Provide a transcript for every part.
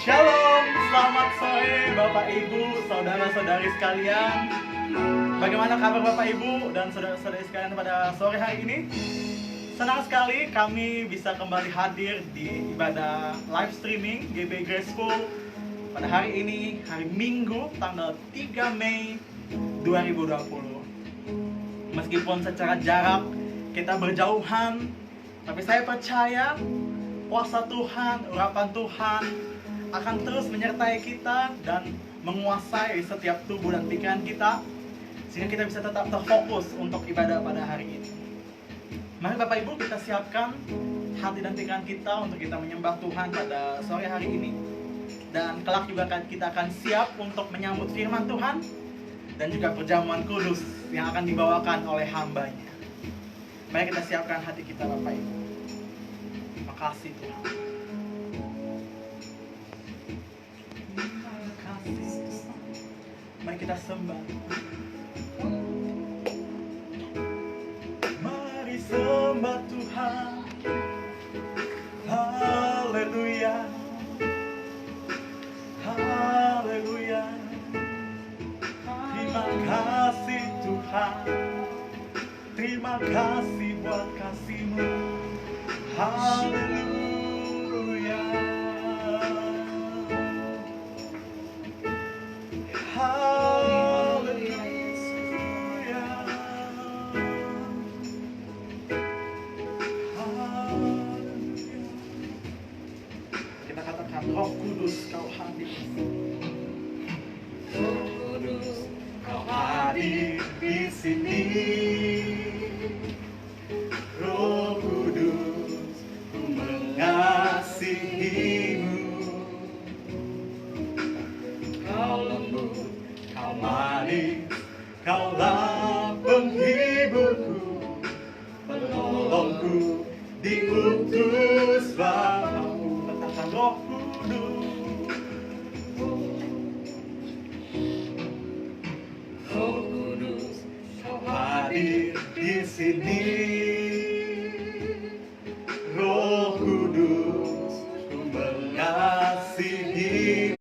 Shalom, selamat sore Bapak Ibu, saudara-saudari sekalian. Bagaimana kabar Bapak Ibu dan saudara-saudari sekalian pada sore hari ini? Senang sekali kami bisa kembali hadir di ibadah live streaming GB Graceful pada hari ini, hari Minggu, tanggal 3 Mei 2020. Meskipun secara jarak kita berjauhan, tapi saya percaya kuasa Tuhan, urapan Tuhan akan terus menyertai kita dan menguasai setiap tubuh dan pikiran kita, sehingga kita bisa tetap terfokus untuk ibadah pada hari ini. Mari Bapak Ibu kita siapkan hati dan pikiran kita untuk kita menyembah Tuhan pada sore hari ini. Dan kelak juga kita akan siap untuk menyambut firman Tuhan dan juga perjamuan kudus yang akan dibawakan oleh hamba-Nya. Mari kita siapkan hati kita Bapak Ibu. Terima kasih Tuhan. Terima kasih. Mari kita sembah. Mari sembah Tuhan. Haleluya. Haleluya. Terima kasih Tuhan. Terima kasih buat kasih-Mu. Haleluya. Haleluya. Haleluya. Kita katakan, Roh Kudus Kau hadir. Roh Kudus Kau hadir di sini. Roh Kudus, Ku mengasihi-Mu. Kau lembut, Kau manis, Kaulah penghiburku, penolongku, diutus Bapa-Mu. Katakan Roh Kudus. Roh Kudus, Kau hadir di sini. Roh Kudus, Ku mengasihi.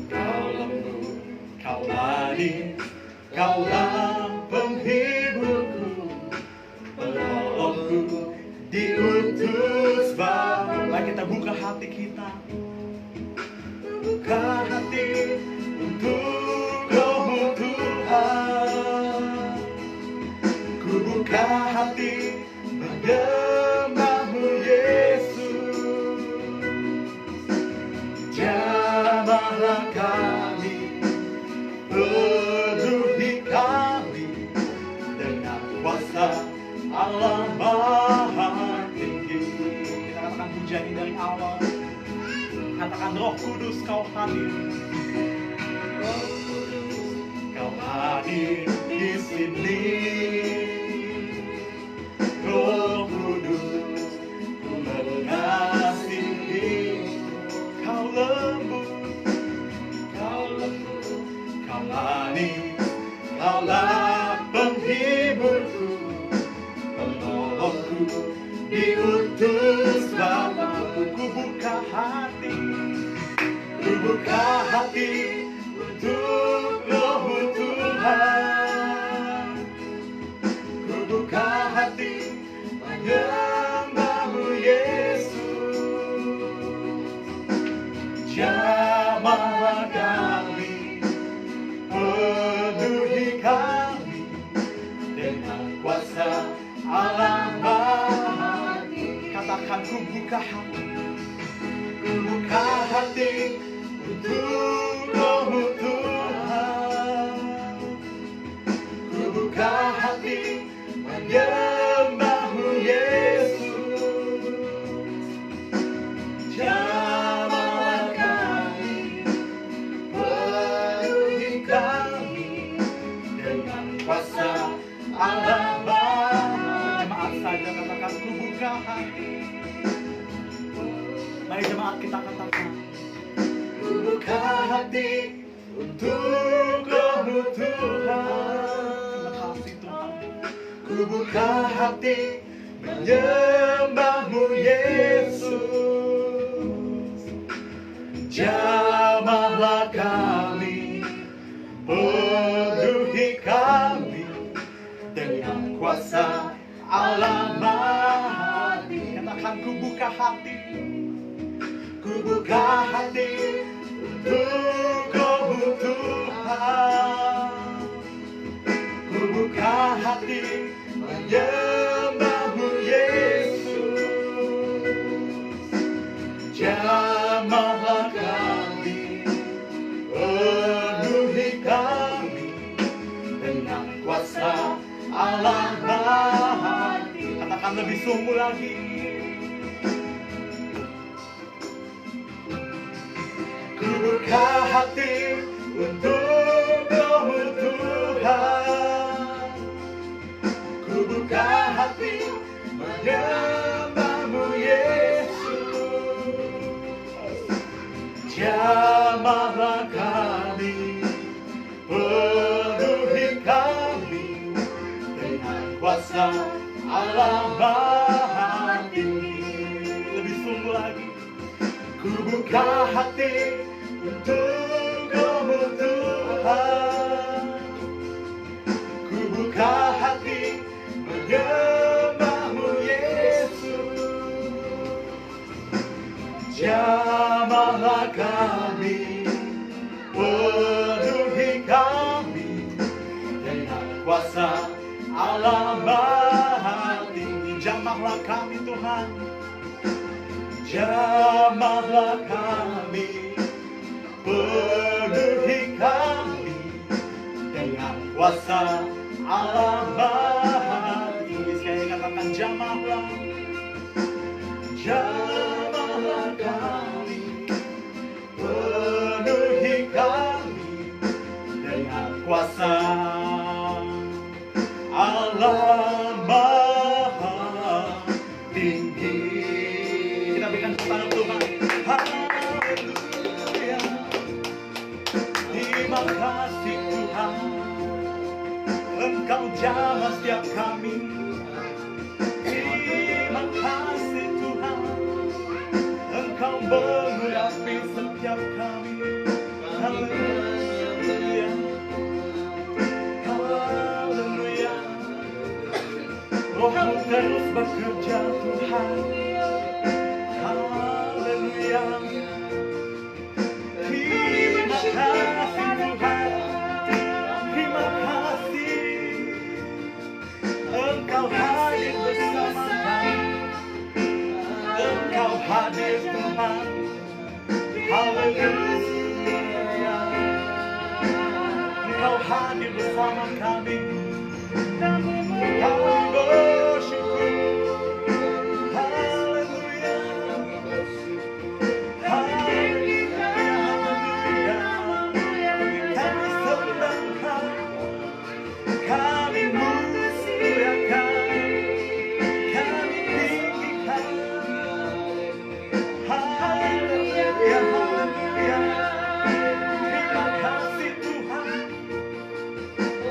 Kau lembut, Kau manis, Kaulah penghiburku, penolongku, diutus Bapa. Mari kita buka hati kita. Buka hati untuk Roh-Mu Tuhan. Ku buka hati menyembah-Mu Yesus. Jamahlah kami, penuhi kami dengan kuasa Allah Maha Tinggi. Kita katakan pujian ini dari awal. Katakan Roh Kudus Kau hadir. Roh Kudus Kau hadir di sini. Roh Kudus, Ku mengasihi. Kau lembut, Kau manis, Kaulah penghiburku, penolongku, diutus Bapa-Mu. Ku buka hati, Ku buka hati untuk Roh-Mu Tuhan. Ku buka hati menyembah-Mu Yesus. Jamahlah kami, penuhi kami dengan kuasa Allah Maha Tinggi. Katakan ku buka hati. Ku buka hati untuk Roh-Mu Tuhan. Ku buka hati menyembah-Mu Yesus. Jamahlah kami, penuhi kami dengan kuasa Allah Maha. Jemaat saja katakan ku buka hati. Mari jemaat kita katakan, ku buka hati untuk Roh-Mu Tuhan. Terima kasih Tuhan. Ku buka hati menyembah-Mu Yesus. Jamahlah kami, penuhi kami dengan kuasa Allah Mahadi. Katakan, ku buka hati, ku buka hati untukmu Tuhan. Ku buka hati menyembahmu Yesus. Jamahlah kami, penuhi kami dengan kuasa Allah Mahadi. Katakan lebih sungguh lagi. Ku buka hati untukmu Tuhan. Ku buka hati menyembahmu Yesus. Jamahlah kami, penuhi kami dengan kuasa Allah Mahadi. Lebih sungguh lagi. Ku buka hati untukmu Tuhan. Ku buka hati menyembahmu Yesus. Jamahlah kami, penuhi kami dengan kuasa Allah Mahadi. Jamahlah kami Tuhan, jamahlah kami, penuhi kami dengan kuasa Allah Mahadi. Sekali katakan, jamahlah, jamahlah kami, penuhi kami dengan kuasa Allah Maha Tinggi. Kita berikan kepada Tuhan. Haleluya. Terima kasih Tuhan, Engkau jamah setiap kami. Terima kasih Tuhan, Engkau mengurapi setiap kami. Haleluya, haleluya. Rohmu terus bekerja Tuhan. Haleluya. Terima kasih Tuhan, terima kasih. Engkau hadir bersama kami. Engkau hadir Tuhan. Haleluya. Engkau hadir bersama kami. Kami bersyukur. Haleluya. Haleluya. Kami sembahkan, kami muliakan, kami tinggikan. Haleluya, haleluya. Terima kasih Tuhan,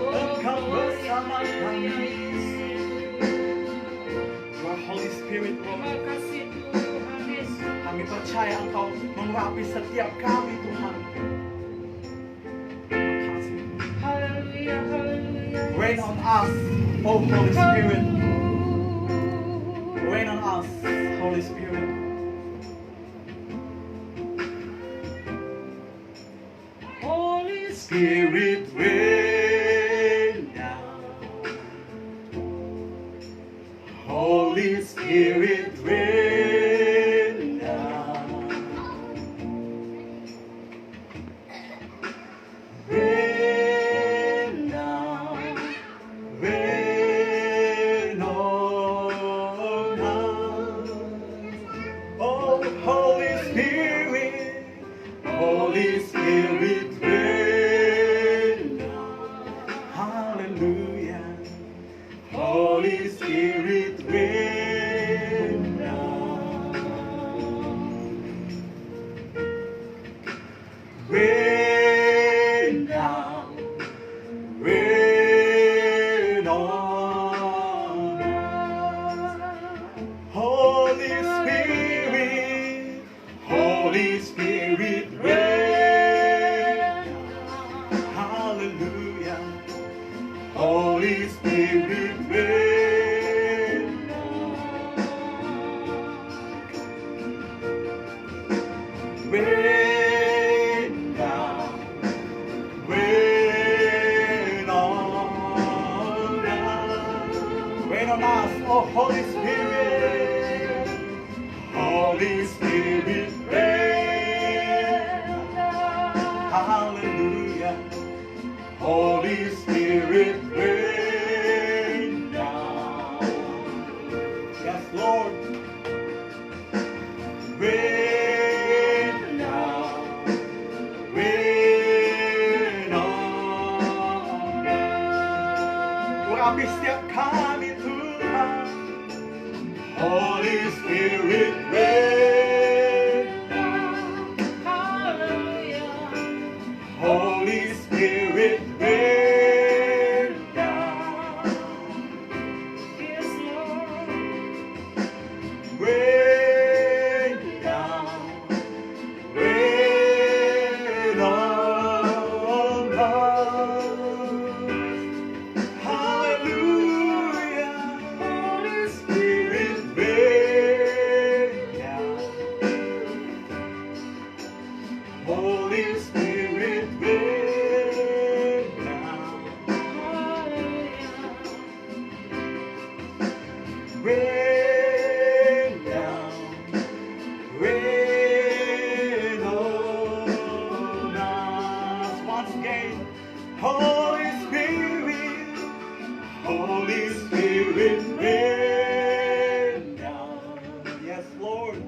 Engkau bersama kami. Your Holy Spirit, Lord, kami percaya Engkau mengurapi setiap kami Tuhan. Terima kasih. Rain on us, oh Holy Spirit. Rain on us, Holy Spirit. Holy Spirit, rain down. Holy Spirit, rain down. Rain down, rain on us. Oh, Holy Spirit, Holy Spirit, rain down. Hallelujah. Holy Spirit, rain down. Rain down, rain on us. Holy Spirit, Holy Spirit, Holy Spirit, rain down, rain on us, oh Holy Spirit, Holy Spirit, rain, hallelujah, Holy Spirit, rain down, yes Lord, rain down, rain on us, urapi setiap kami Tuhan, Holy Spirit, rain down, hallelujah, Holy Spirit, rain down, yes Lord, rain down, rain on us, hallelujah, Holy Spirit, rain down, Holy Spirit, rain down, rain down, rain on us. Once again, Holy Spirit, Holy Spirit, rain down. Yes, Lord.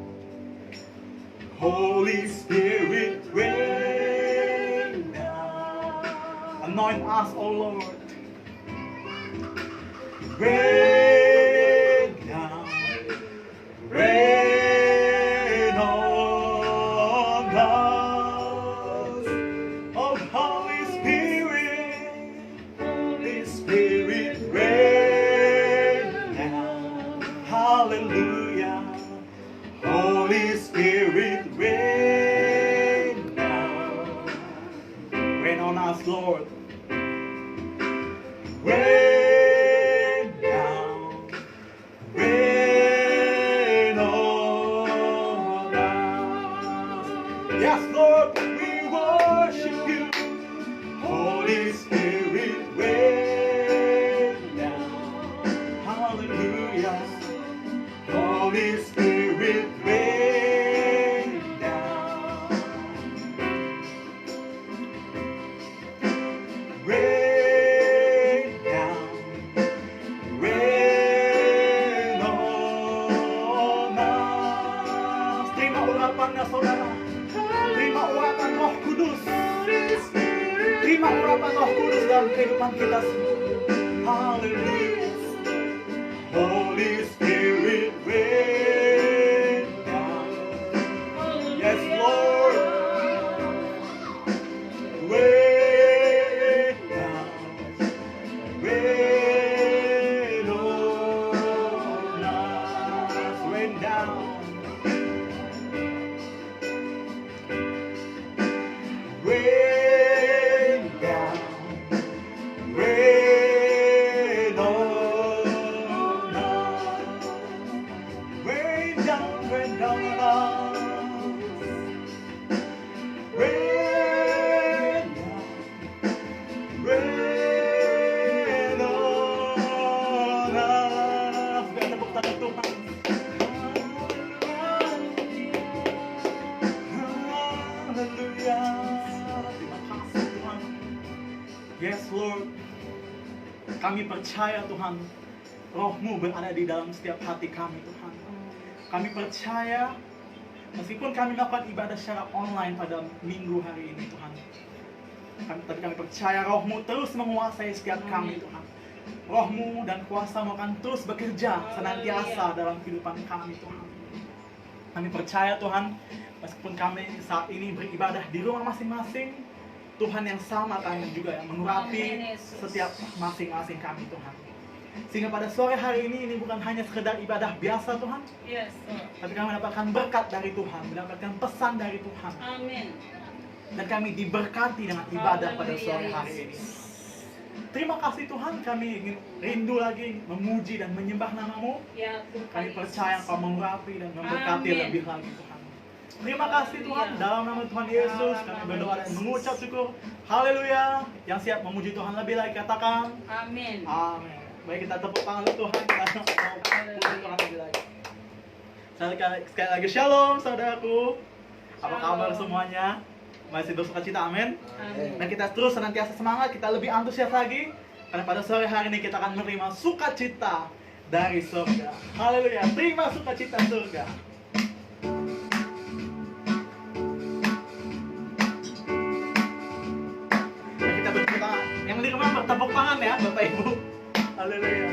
Holy Spirit, rain down. Anoint us, O Lord. Rain down, rain on us. Oh, Holy Spirit, Holy Spirit, rain down. Hallelujah. Holy Spirit, rain down. Rain on us, Lord. Rain down. Rain on us. Yes, Lord, we worship you. Holy Spirit, rain down. Hallelujah. Holy Spirit, rain down. Rain down. Rain on us. Terima urapannya saudara. Terima urapan Roh Kudus. Terima urapan Roh Kudus dalam kehidupan kita semua. Haleluya. Holy Spirit, rain down. Yes, Lord. Rain down. Rain on us. Rain down. Rain down. Rain on us. Rain down, rain down on us. Rain down, rain on us. Biar tepuk tangan Tuhan. Haleluya. Terima kasih Tuhan. Yes Lord. Kami percaya Tuhan, Roh-Mu berada di dalam setiap hati kami Tuhan. Kami percaya, meskipun kami melakukan ibadah secara online pada minggu hari ini Tuhan, tapi kami percaya Roh-Mu terus menguasai setiap kami Tuhan. Roh-Mu dan kuasa-Mu akan terus bekerja senantiasa dalam kehidupan kami Tuhan. Kami percaya Tuhan, meskipun kami saat ini beribadah di rumah masing-masing, Tuhan yang sama kami juga yang mengurapi setiap masing-masing kami Tuhan. Sehingga pada sore hari ini bukan hanya sekedar ibadah biasa Tuhan, Yes. tapi kami mendapatkan berkat dari Tuhan, mendapatkan pesan dari Tuhan. Amin. Dan kami diberkati dengan ibadah pada sore hari ini. Terima kasih Tuhan, kami ingin rindu lagi memuji dan menyembah nama-Mu. Ya Tuhan. Kami percaya Engkau mengurapi dan memberkati Amin. lebih lagi Tuhan. Terima kasih Tuhan, dalam nama Tuhan Yesus kami berdoa dan mengucap syukur. Haleluya. Yang siap memuji Tuhan lebih lagi katakan Amin. amin. Baik, kita tepuk tangan untuk Tuhan, kita mau memuji Tuhan lebih lagi. Sekali lagi shalom saudaraku. Apa kabar semuanya? Masih bersuka cita, amin. Amin. Dan kita terus senantiasa semangat, kita lebih antusias lagi. Karena pada sore hari ini kita akan menerima sukacita dari surga. Haleluya, terima sukacita surga. Nah, kita bertepuk tangan. Yang di rumah bertepuk tangan ya, Bapak Ibu. Haleluya.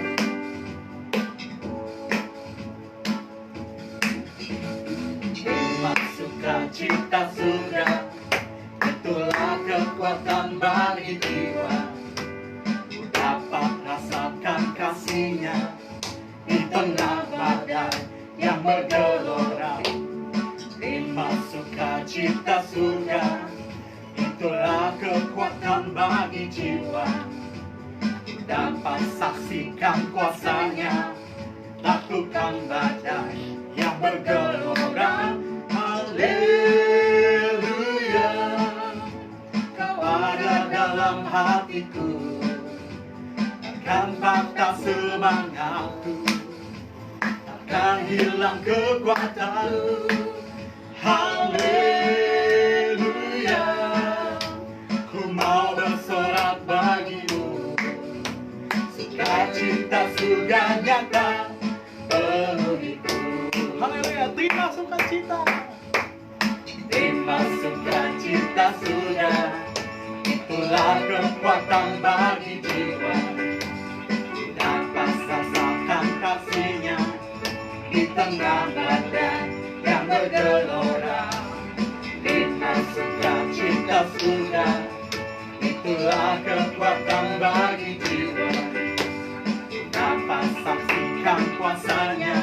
Terima sukacita surga, itulah kekuatan bagi jiwa. Ku dapat rasakan kasih-Nya di tengah badai yang bergelora. Terima sukacita surga, itulah kekuatan bagi jiwa. Ku dapat saksikan kuasa-Nya, lakukan badai yang bergelora. Haleluya, Kau ada dalam hatiku, takkan patah semangatku, takkan hilang kekuatanku. Haleluya, ku mau bersorak bagimu, sukacita surga nyata penuhiku. Haleluya, terima sukacita. Terima sukacita surga, itulah kekuatan bagi jiwa. Dapat rasakan kasih-Nya di tengah badai yang bergelora. Terima sukacita surga, itulah kekuatan bagi jiwa. Dapat saksikan kuasa-Nya,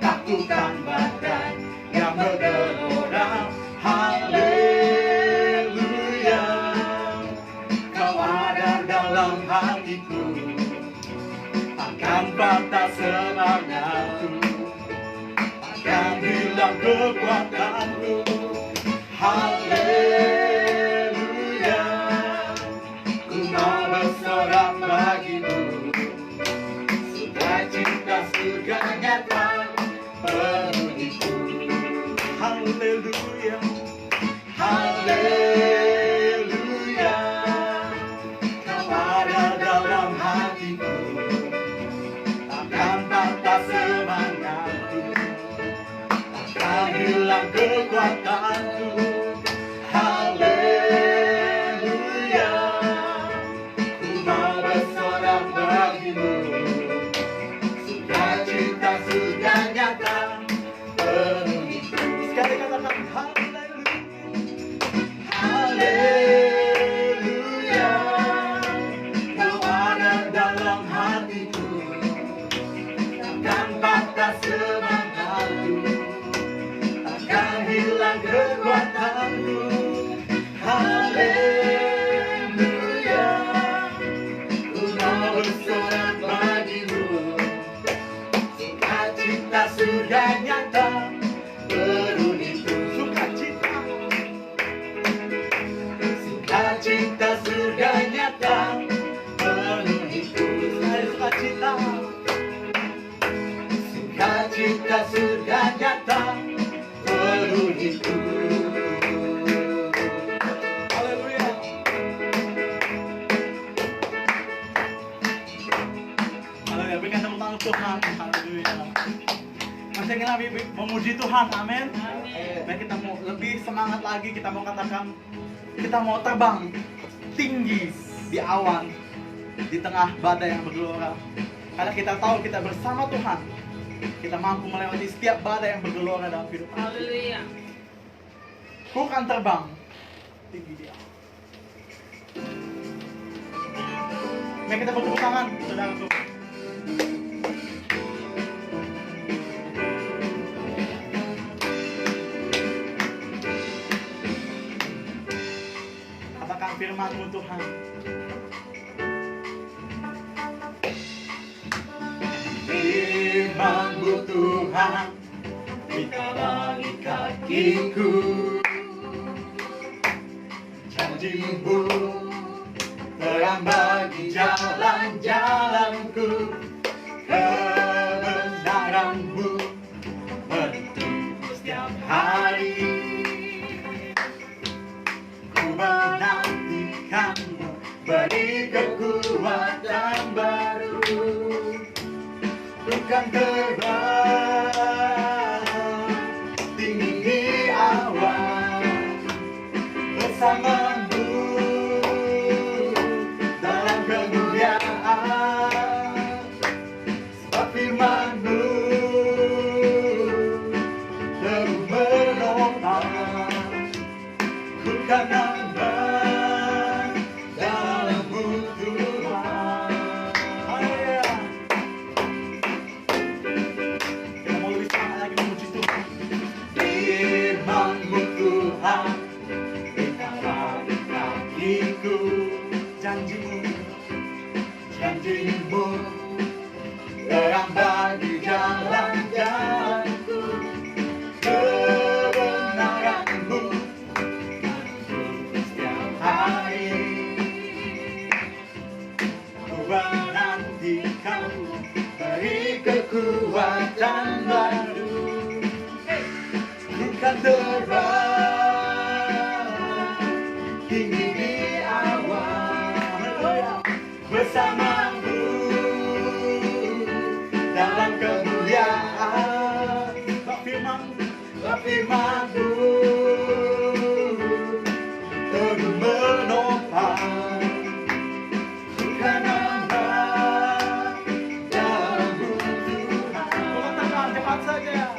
lakukan badai yang bergelora. Haleluya, Kau ada dalam hatiku, takkan patah semangatku, takkan hilang kekuatanku. Haleluya, ku mau bersorak bagimu, sukacita surga nyata penuhiku. Haleluya, haleluya, Kau ada dalam hatiku, takkan patah semangatku, takkan hilang kekuatanku. Haleluya, ku mau bersorak bagimu, sukacita surga nyata penuhiku. Sekali katakan haleluya, haleluya, Kau ada dalam hatiku, takkan patah semangatku, takkan hilang kekuatanku. Haleluya, ku mau bersorak bagimu, sukacita surga nyata penuhiku. Sukacita, sukacita surga nyata penuhiku. Saya sukacita, sukacita surga nyata penuhiku. Haleluya. Haleluya, berikan tepuk tangan untuk Tuhan. Haleluya. Masih ingin lebih memuji Tuhan, amin. Dan kita mau lebih semangat lagi, kita mau katakan, kita mau terbang tinggi di awan, di tengah badai yang bergelora. Karena kita tahu kita bersama Tuhan, kita mampu melewati setiap badai yang bergelora dalam kehidupan. Haleluya. Ku akan terbang tinggi di awan. Mari kita bertepuk tangan, saudaraku. Katakan firman-Mu Tuhan. Tuhan, minta bagi kakiku. Janji-Mu terang bagi jalan-jalanku, kebenaran-Mu menuntun setiap hari. Ku menantikan-Mu, beri kekuatan baru. Bukan terbang tinggi di awan, bersama-Mu dalam kemuliaan. Sebab firman-Mu terus menopang, ku kan nambah dalam-Mu Tuhan. Haleluya. Kita mau lebih semangat lagi memuji Tuhan. Firman-Mu Tuhan, minta bagi kakiku. Janji-Mu, janji-Mu terang bagi jalan-jalanku, kebenaran-Mu menuntun setiap hari. Ku menantikan-Mu, beri kekuatan baru. Bukan terbang tinggi di awan, bersama-Mu dalam kemuliaan. Firman-Mu teguh menopang, ku kan nambah dalam-Mu Tuhan. Tolong tangan cepat saja.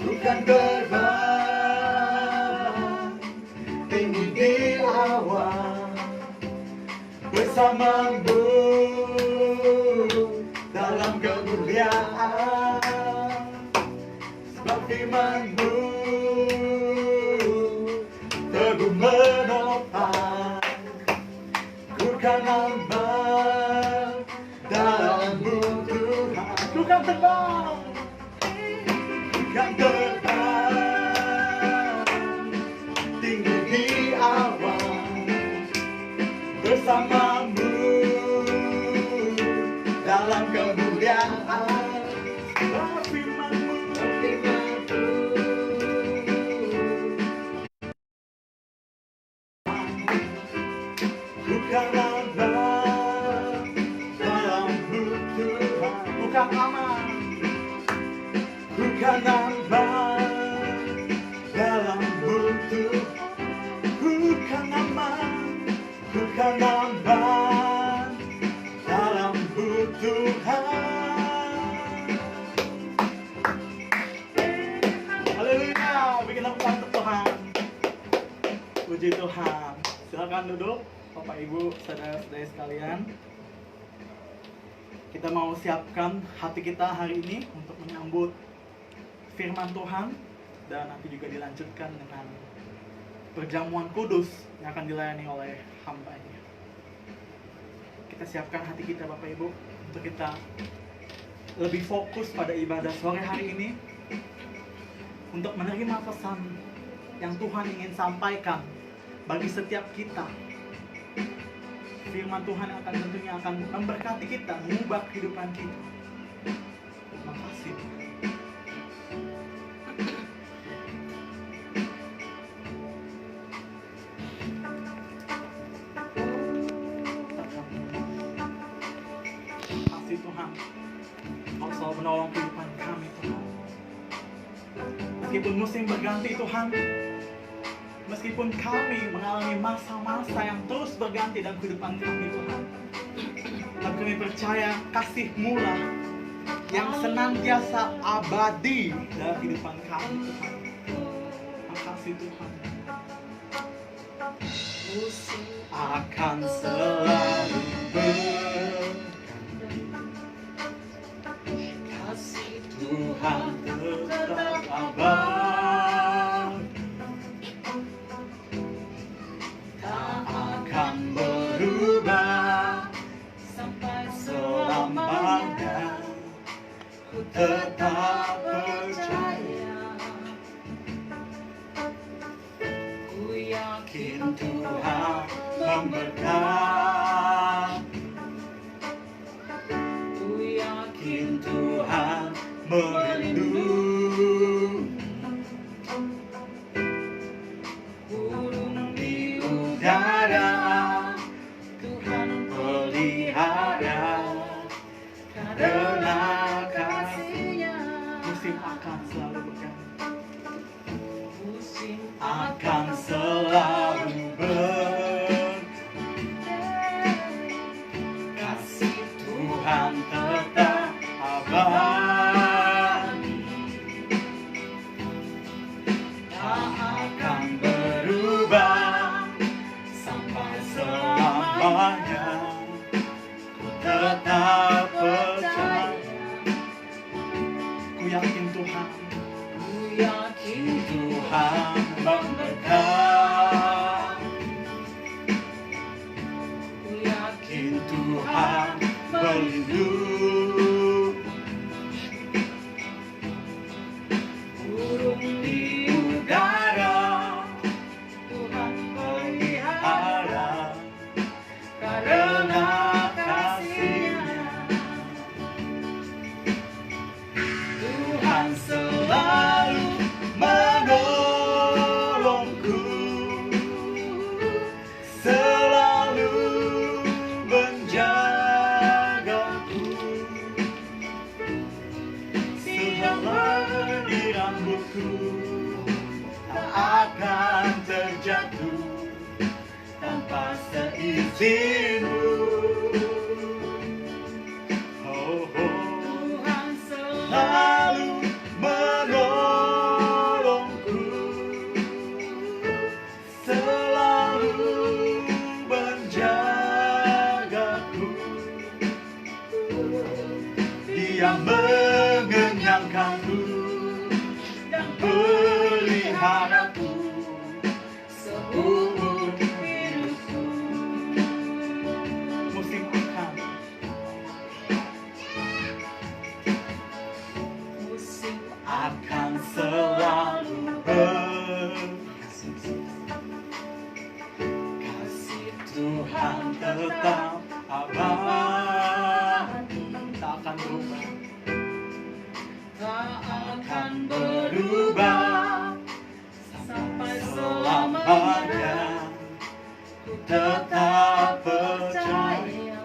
Bukan terbang tinggi di awan, bersama-Mu dalam kemuliaan. Sebab firman-Mu teguh menopang, ku kan nambah dalam-Mu Tuhan. Ku kan terbang, bukan terbang tinggi di awan, bersama-Mu dalam kemuliaan. Firman-Mu, bukan nambah dalam-Mu Tuhan. Bukan aman, bukan nambah dalam-Mu Tuhan. Bukan aman, bukan nambah dalam-Mu Tuhan. Haleluya, bikin tepuk tangan untuk Tuhan. Puji Tuhan. Silakan duduk, Bapak Ibu, saudara-saudari sekalian. Kita mau siapkan hati kita hari ini untuk menyambut firman Tuhan, dan nanti juga dilanjutkan dengan perjamuan kudus yang akan dilayani oleh hamba-Nya. Kita siapkan hati kita, Bapak Ibu, untuk kita lebih fokus pada ibadah sore hari ini, untuk menerima pesan yang Tuhan ingin sampaikan bagi setiap kita. Firman Tuhan akan tentunya akan memberkati kita, mengubah kehidupan kita. Terima kasih. Kasih Tuhan, Kau selalu menolong kehidupan kami, Tuhan. Meskipun musim berganti, Tuhan, meskipun kami mengalami masa-masa yang terus berganti dalam kehidupan kami, Tuhan, tapi kami percaya kasih-Mu lah yang senantiasa abadi dalam kehidupan kami, Tuhan. Terima kasih, Tuhan. Akan selalu berganti, kasih Tuhan tetap abadi, tak akan berubah sampai selamanya. Ku tetap percaya. Ku yakin Tuhan memberkati. Ku yakin Tuhan melindungi. Burung di udara Tuhan pelihara. Karena kasih-Nya musim akan selalu berganti. Musim akan selalu berganti. Kasih Tuhan tetap abadi. Tak akan berubah sampai selamanya. Ku tetap percaya. Ku yakin Tuhan. Ku yakin Tuhan memberkati. Ku yakin Tuhan melindungi. Burung di udara Tuhan pelihara. Karena kasih-Nya Tuhan selalu menolongku, selalu menjagaku. Sehelai di rambutku tak akan terjatuh tanpa seizin-Mu. Oh, Tuhan selalu menolongku, selalu menjagaku. Dia mengenyangkanku dan peliharaku seumur hidupku. Musim akan selalu berkasih. Kasih Tuhan tetap abadi. Tak akan berubah. Tak akan berubah sampai selamanya. Ku tetap percaya.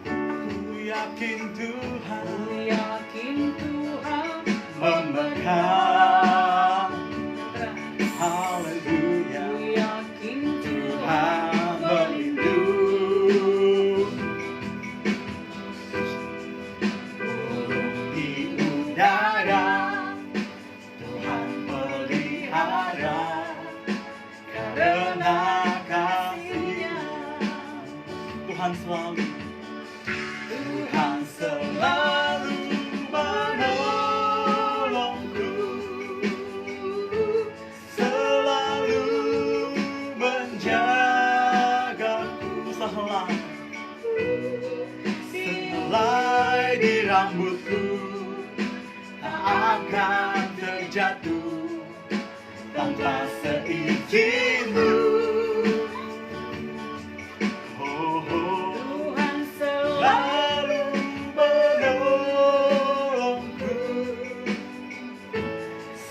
Ku yakin Tuhan. Ku yakin Tuhan memberkati. Haleluya. Ku yakin Tuhan melindungi. Burung di udara Tuhan pelihara. Karena kasih-Nya Tuhan selalu menolongku, selalu menjagaku. Sehelai di rambutku tak akan terjatuh tanpa seizin-Mu. Oh, Tuhan selalu menolongku,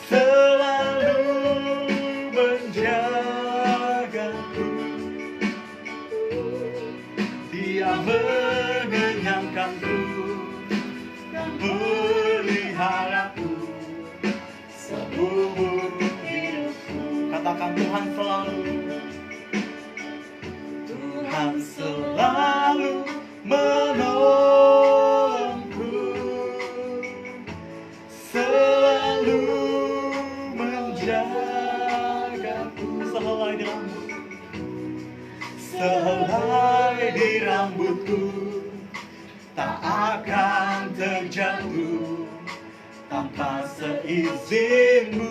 selalu menjagaku. Dia mengenyangkanku dan peliharaku seumur hidupku. Katakan Tuhan selalu. Tuhan selalu menolongku, selalu menjagaku. Sehelai di rambutku, sehelai di rambutku tak akan terjatuh tanpa seizin-Mu.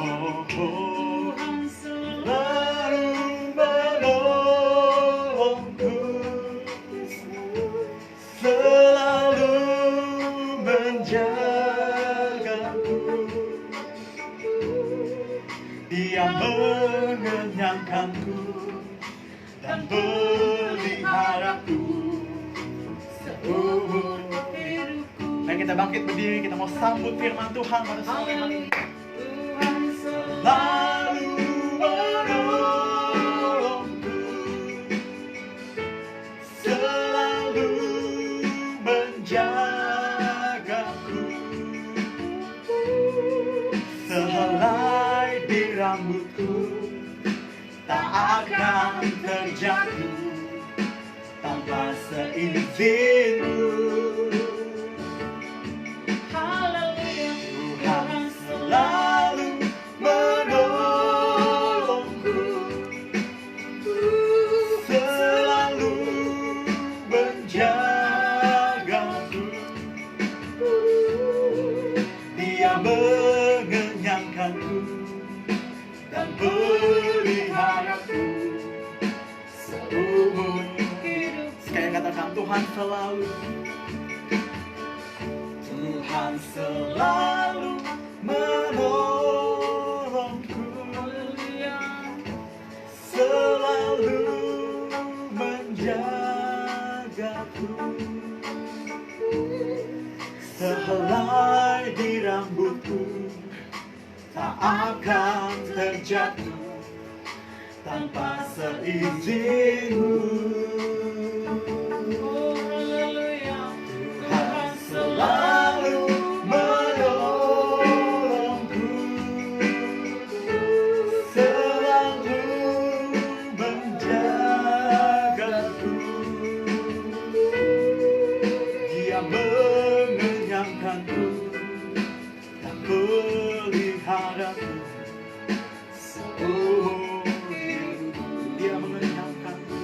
Oh, Tuhan selalu menolongku, selalu kita bangkit berdiri, kita mau sambut firman Tuhan pada sore hari ini. Selalu menolongku, selalu menjagaku, sehelai di rambutku tak akan terjatuh tanpa seizinmu. Tuhan selalu menolongku, selalu menjagaku. Dia mengenyangkanku dan peliharaku seumur hidup. Sekali katakan, Tuhan selalu, Tuhan selalu menolongku, selalu menjagaku, sehelai di rambutku tak akan terjatuh tanpa seizinmu. Tuhan selalu menolongku, selalu menjagaku. Dia mengenyangkanku dan peliharaku seumur hidupku. Dia mengenyangkanku,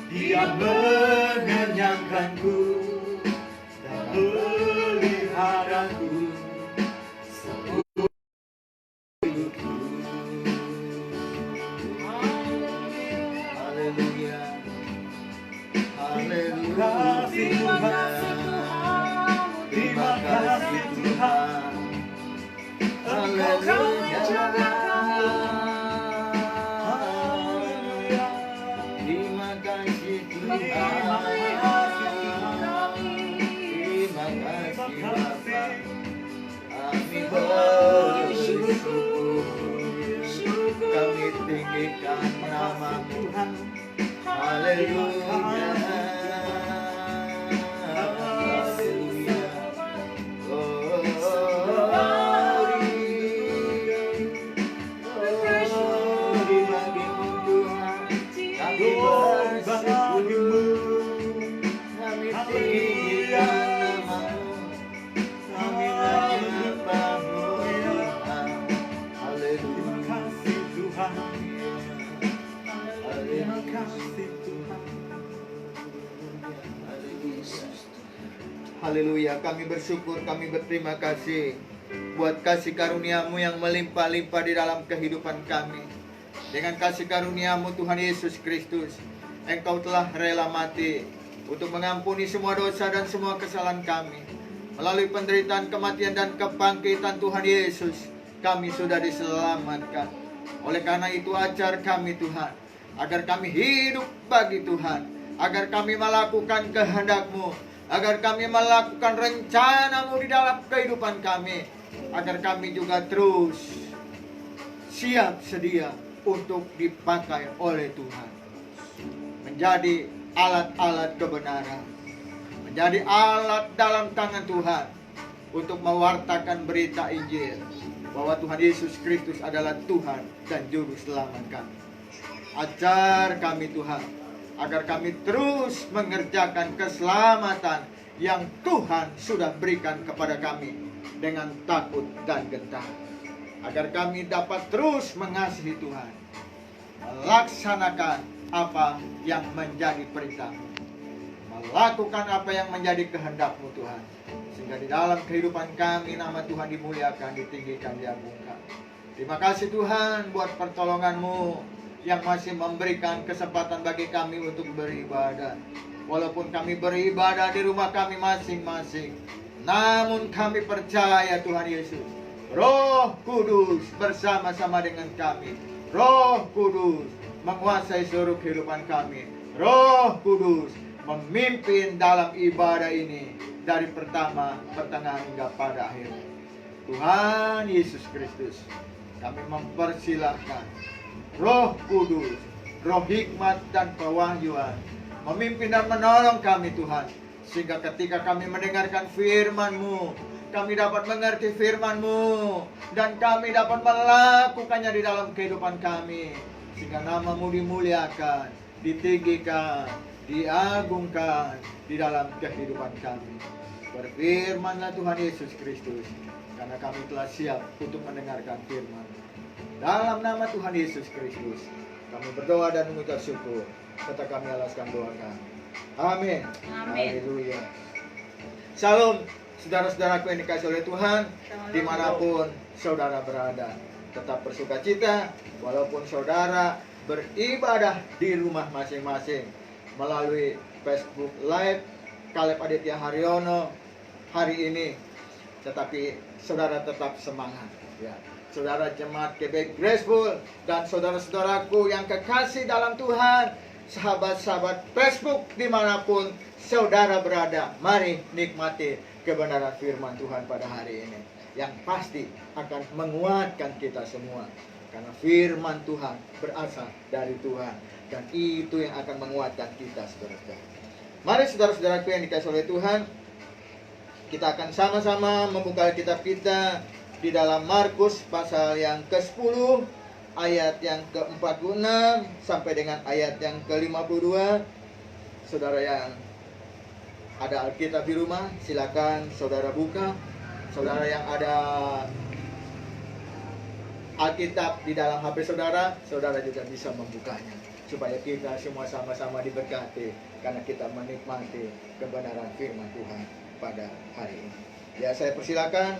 Dia mengenyangkanku dan peliharaku seumur hidupku. Haleluya. Terima kasih Tuhan, terima kasih Tuhan, Engkau kan menjagaku. Haleluya. Terima kasih Tuhan. Terima Terima kasih kasih. Bapa. Kami bersyukur. Kami tinggikan nama-Mu. Tuhan. Haleluya. Haleluya. Oh, glory bagimu Tuhan. Kami bersyukur. Kami tinggikan nama-Mu. Kami menyembah-Mu Tuhan. Terima Haleluya. kasih Tuhan. Terima kasih Tuhan. Haleluya, kami bersyukur, kami berterima kasih buat kasih karunia-Mu yang melimpah-limpah di dalam kehidupan kami. Dengan kasih karunia-Mu Tuhan Yesus Kristus, Engkau telah rela mati untuk mengampuni semua dosa dan semua kesalahan kami. Melalui penderitaan, kematian, dan kebangkitan Tuhan Yesus, kami sudah diselamatkan. Oleh karena itu ajar kami Tuhan, agar kami hidup bagi Tuhan, agar kami melakukan kehendak-Mu, agar kami melakukan rencana-Mu di dalam kehidupan kami, agar kami juga terus siap sedia untuk dipakai oleh Tuhan, menjadi alat-alat kebenaran, menjadi alat dalam tangan Tuhan untuk mewartakan berita Injil bahwa Tuhan Yesus Kristus adalah Tuhan dan Juru Selamat kami. Ajar kami Tuhan, agar kami terus mengerjakan keselamatan yang Tuhan sudah berikan kepada kami dengan takut dan gentar. Agar kami dapat terus mengasihi Tuhan, melaksanakan apa yang menjadi perintah-Mu, melakukan apa yang menjadi kehendak-Mu Tuhan, sehingga di dalam kehidupan kami nama Tuhan dimuliakan, ditinggikan, diagungkan. Terima kasih Tuhan buat pertolongan-Mu yang masih memberikan kesempatan bagi kami untuk beribadah. Walaupun kami beribadah di rumah kami masing-masing, namun kami percaya Tuhan Yesus, Roh Kudus bersama-sama dengan kami. Roh Kudus menguasai seluruh kehidupan kami. Roh Kudus memimpin dalam ibadah ini dari pertama, pertengahan hingga pada akhirnya. Tuhan Yesus Kristus, kami mempersilahkan Roh Kudus, Roh hikmat dan pewahyuan memimpin dan menolong kami Tuhan, sehingga ketika kami mendengarkan firman-Mu, kami dapat mengerti firman-Mu dan kami dapat melakukannya di dalam kehidupan kami, sehingga nama-Mu dimuliakan, ditinggikan, diagungkan di dalam kehidupan kami. Berfirmanlah Tuhan Yesus Kristus, karena kami telah siap untuk mendengarkan firman. Dalam nama Tuhan Yesus Kristus, kami berdoa dan mengucap syukur, serta kami alaskan doa kami. Amin. Haleluya. Shalom, saudara-saudaraku yang dikasihi oleh Tuhan, dimanapun saudara berada. Tetap bersukacita, walaupun saudara beribadah di rumah masing-masing melalui Facebook Live Caleb Aditya Haryono hari ini, tetapi saudara tetap semangat ya. Saudara jemaat Quebec Graceful dan saudara-saudaraku yang kekasih dalam Tuhan, sahabat-sahabat Facebook dimanapun saudara berada, mari nikmati kebenaran firman Tuhan pada hari ini yang pasti akan menguatkan kita semua, karena firman Tuhan berasal dari Tuhan dan itu yang akan menguatkan kita, saudara-saudara. Mari saudara-saudaraku yang dikasihi oleh Tuhan, kita akan sama-sama membuka kitab kita di dalam Markus pasal yang ke-10 ayat yang ke-46 sampai dengan ayat yang ke-52. Saudara yang ada Alkitab di rumah, silakan saudara buka. Saudara yang ada Alkitab di dalam HP saudara, saudara juga bisa membukanya, supaya kita semua sama-sama diberkati karena kita menikmati kebenaran firman Tuhan pada hari ini. Ya, saya persilakan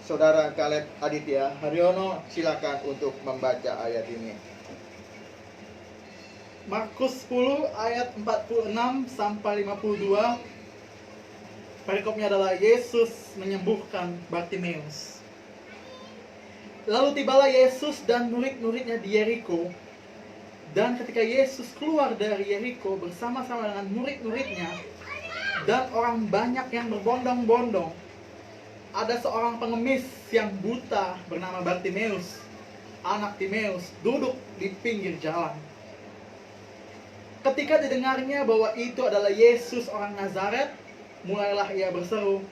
Saudara Caleb Aditya Haryono, silakan untuk membaca ayat ini. Markus 10 ayat 46 sampai 52. Perikopnya adalah Yesus menyembuhkan Bartimeus. Lalu tibalah Yesus dan murid-muridnya di Yeriko. Dan ketika Yesus keluar dari Yeriko bersama-sama dengan murid-muridnya dan orang banyak yang berbondong-bondong, ada seorang pengemis yang buta bernama Bartimeus, anak Timeus, duduk di pinggir jalan. Ketika didengarnya bahwa itu adalah Yesus orang Nazaret, mulailah ia berseru,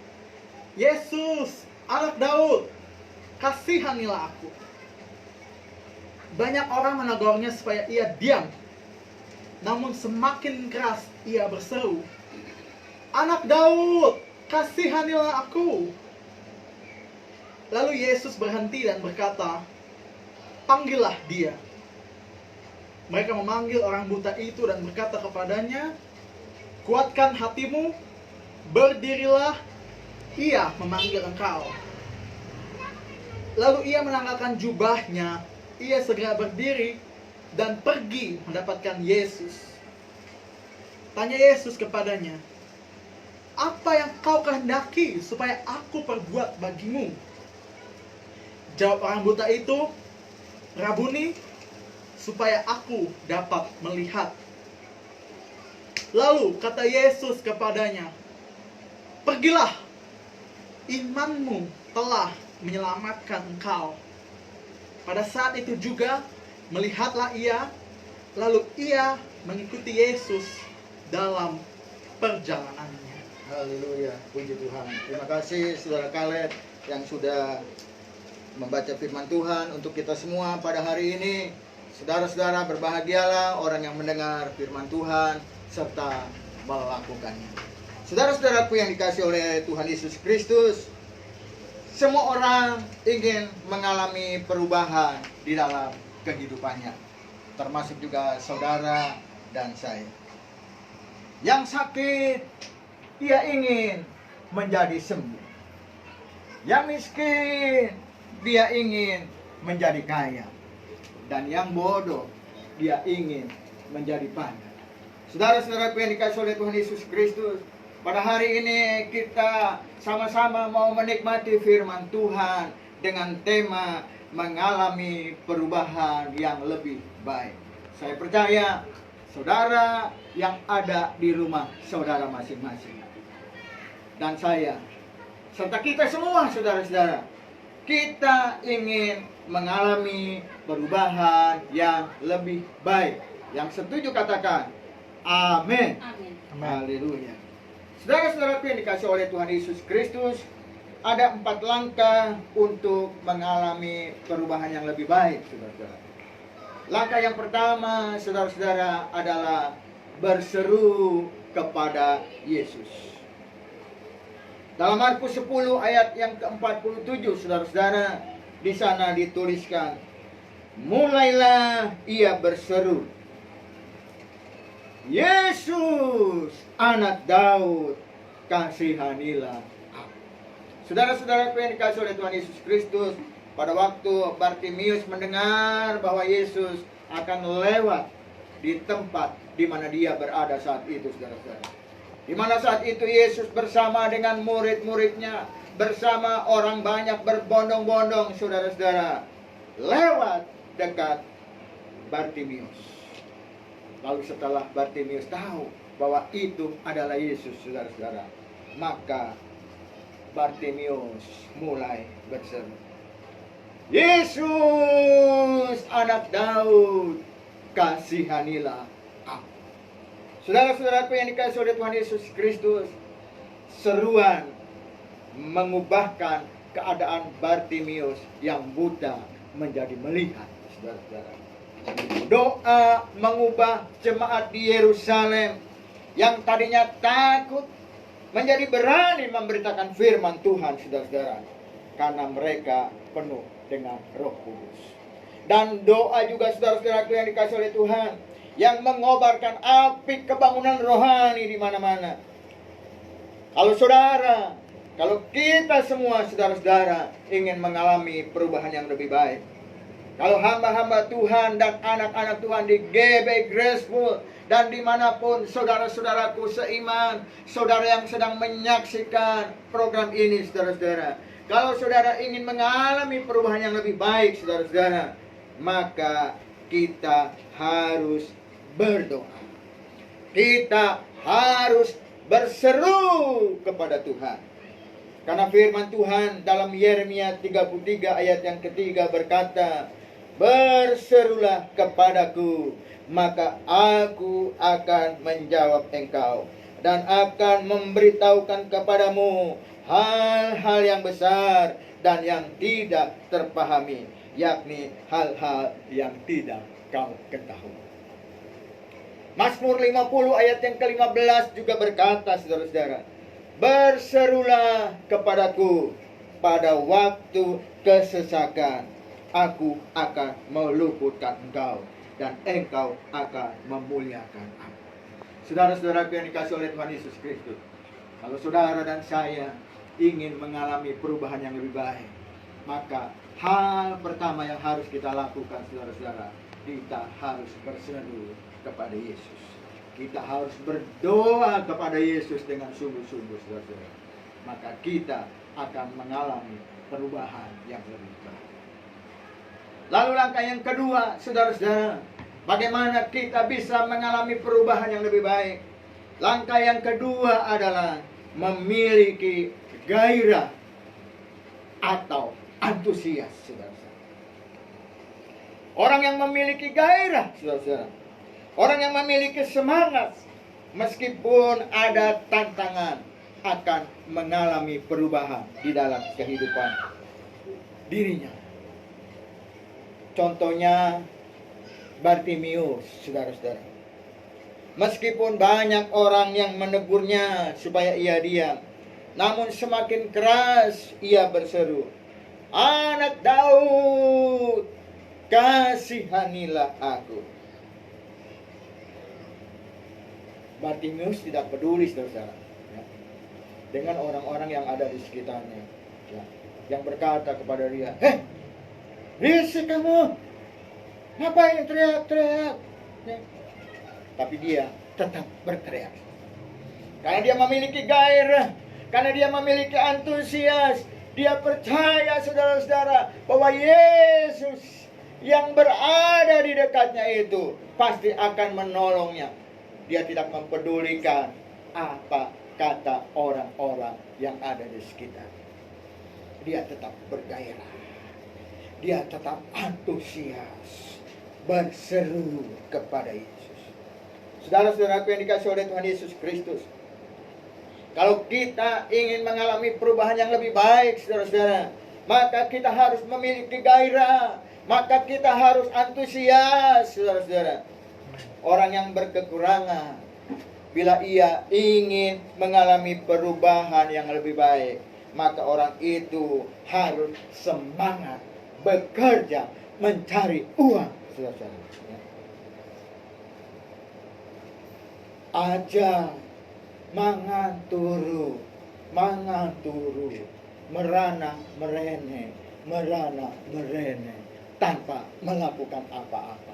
"Yesus, anak Daud, kasihanilah aku." Banyak orang menegurnya supaya ia diam, namun semakin keras ia berseru, "Anak Daud, kasihanilah aku." Lalu Yesus berhenti dan berkata, "Panggillah dia." Mereka memanggil orang buta itu dan berkata kepadanya, "Kuatkan hatimu, berdirilah, ia memanggil engkau." Lalu ia menanggalkan jubahnya, ia segera berdiri dan pergi mendapatkan Yesus. Tanya Yesus kepadanya, "Apa yang kau kehendaki supaya aku perbuat bagimu?" Jawab orang buta itu, "Rabuni, supaya aku dapat melihat." Lalu kata Yesus kepadanya, "Pergilah, imanmu telah menyelamatkan engkau." Pada saat itu juga melihatlah ia, lalu ia mengikuti Yesus dalam perjalanannya. Haleluya, puji Tuhan. Terima kasih saudara Caleb yang sudah membaca firman Tuhan untuk kita semua pada hari ini. Saudara-saudara, berbahagialah orang yang mendengar firman Tuhan serta melakukannya. Saudara-saudaraku yang dikasihi oleh Tuhan Yesus Kristus, semua orang ingin mengalami perubahan di dalam kehidupannya, termasuk juga saudara dan saya. Yang sakit, ia ingin menjadi sembuh. Yang miskin, dia ingin menjadi kaya. Dan yang bodoh, dia ingin menjadi pandai. Saudara-saudaraku yang dikasihi oleh Tuhan Yesus Kristus, pada hari ini kita sama-sama mau menikmati firman Tuhan dengan tema mengalami perubahan yang lebih baik. Saya percaya saudara yang ada di rumah saudara masing-masing. Dan saya, serta kita semua saudara-saudara, kita ingin mengalami perubahan yang lebih baik. Yang setuju katakan, amin. Amin. Haleluya. Saudara-saudaraku yang dikasih oleh Tuhan Yesus Kristus, ada 4 langkah untuk mengalami perubahan yang lebih baik, saudara-saudara. Langkah yang pertama, saudara-saudara, adalah berseru kepada Yesus. Dalam Markus 10 ayat yang ke-47, saudara-saudara, di sana dituliskan, mulailah ia berseru, Yesus, anak Daud, kasihanilah aku. Saudara-saudaraku yang dikasih oleh Tuhan Yesus Kristus, pada waktu Bartimius mendengar bahwa Yesus akan lewat di tempat di mana dia berada saat itu, saudara-saudara. Di mana saat itu Yesus bersama dengan murid-muridnya, bersama orang banyak berbondong-bondong, saudara-saudara, lewat dekat Bartimius. Lalu setelah Bartimius tahu bahwa itu adalah Yesus, saudara-saudara, maka Bartimius mulai berseru, Yesus, anak Daud, kasihanilah aku. Saudara-saudaraku yang dikasihi oleh Tuhan Yesus Kristus, seruan mengubahkan keadaan Bartimius yang buta menjadi melihat, saudara-saudara. Doa mengubah jemaat di Yerusalem yang tadinya takut menjadi berani memberitakan firman Tuhan, saudara-saudara, karena mereka penuh dengan Roh Kudus. Dan doa juga, saudara-saudaraku yang dikasihi oleh Tuhan, yang mengobarkan api kebangunan rohani di mana-mana. Kalau kita semua, saudara-saudara, ingin mengalami perubahan yang lebih baik, kalau hamba-hamba Tuhan dan anak-anak Tuhan di GB Graceful dan dimanapun saudara-saudaraku seiman, saudara yang sedang menyaksikan program ini, saudara-saudara, kalau saudara ingin mengalami perubahan yang lebih baik, saudara-saudara, maka kita harus berdoa. Kita harus berseru kepada Tuhan. Karena firman Tuhan dalam Yeremia 33 ayat yang ketiga berkata, berserulah kepadaku, maka aku akan menjawab engkau dan akan memberitahukan kepadamu hal-hal yang besar dan yang tidak terpahami, yakni hal-hal yang tidak kau ketahui. Mazmur 50 ayat yang ke-15 juga berkata, saudara-saudara, berserulah kepadaku pada waktu kesesakan, aku akan meluputkan engkau dan engkau akan memuliakan aku. Saudara-saudaraku yang dikasihi oleh Tuhan Yesus Kristus, kalau saudara dan saya ingin mengalami perubahan yang lebih baik, maka hal pertama yang harus kita lakukan, saudara-saudara, kita harus berseru kepada Yesus. Kita harus berdoa kepada Yesus dengan sungguh-sungguh, saudara-saudara. Maka kita akan mengalami perubahan yang lebih baik. Lalu langkah yang kedua, saudara-saudara, bagaimana kita bisa mengalami perubahan yang lebih baik? Langkah yang kedua adalah memiliki gairah atau antusias, saudara-saudara. Orang yang memiliki gairah, saudara-saudara, orang yang memiliki semangat, meskipun ada tantangan, akan mengalami perubahan di dalam kehidupan dirinya. Contohnya Bartimius, saudara-saudara. Meskipun banyak orang yang menegurnya supaya ia diam, namun semakin keras ia berseru, anak Daud, kasihanilah aku. Bartimius tidak peduli, saudara-saudara, ya, dengan orang-orang yang ada di sekitarnya, ya, yang berkata kepada dia, risik kamu, ngapain teriak-teriak? Ya. Tapi dia tetap berteriak. Karena dia memiliki gairah, karena dia memiliki antusias, dia percaya, saudara-saudara, bahwa Yesus yang berada di dekatnya itu pasti akan menolongnya. Dia tidak mempedulikan apa kata orang-orang yang ada di sekitar. Dia tetap bergairah. Dia tetap antusias berseru kepada Yesus. Saudara-saudaraku yang dikasihi oleh Tuhan Yesus Kristus, kalau kita ingin mengalami perubahan yang lebih baik, saudara-saudara, maka kita harus memiliki gairah, maka kita harus antusias, saudara-saudara. Orang yang berkekurangan, bila ia ingin mengalami perubahan yang lebih baik, maka orang itu harus semangat bekerja mencari uang, saudara-saudara. Aja mangan turu, merana merene, tanpa melakukan apa-apa.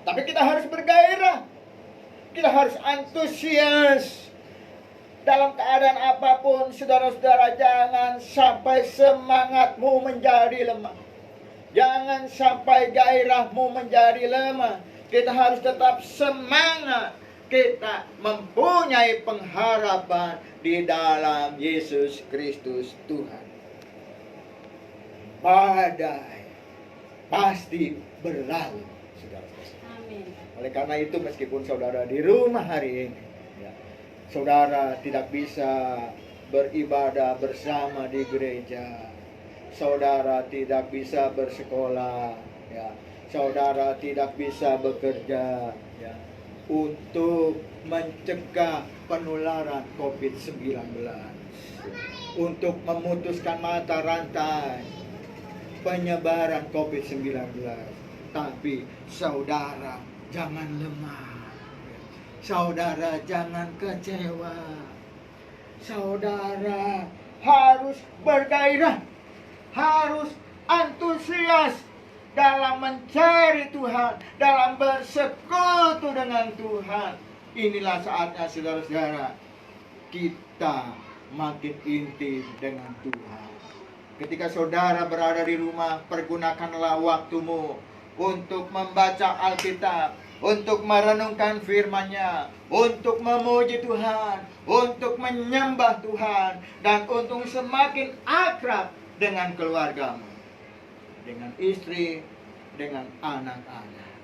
Tapi kita harus bergairah, kita harus antusias. Dalam keadaan apapun, saudara-saudara, jangan sampai semangatmu menjadi lemah. Jangan sampai gairahmu menjadi lemah. Kita harus tetap semangat. Kita mempunyai pengharapan di dalam Yesus Kristus Tuhan. Badai pasti berlalu, saudara-saudara. Amin. Oleh karena itu, meskipun saudara di rumah hari ini, saudara tidak bisa beribadah bersama di gereja, saudara tidak bisa bersekolah, saudara tidak bisa bekerja, untuk mencegah penularan COVID-19, untuk memutuskan mata rantai penyebaran COVID-19. Tapi saudara jangan lemah, saudara jangan kecewa, saudara harus bergairah, harus antusias dalam mencari Tuhan, dalam bersekutu dengan Tuhan. Inilah saatnya, saudara-saudara, kita makin intim dengan Tuhan. Ketika saudara berada di rumah, pergunakanlah waktumu untuk membaca Alkitab, untuk merenungkan firman-Nya, untuk memuji Tuhan, untuk menyembah Tuhan, dan untuk semakin akrab dengan keluargamu, dengan istri, dengan anak-anak.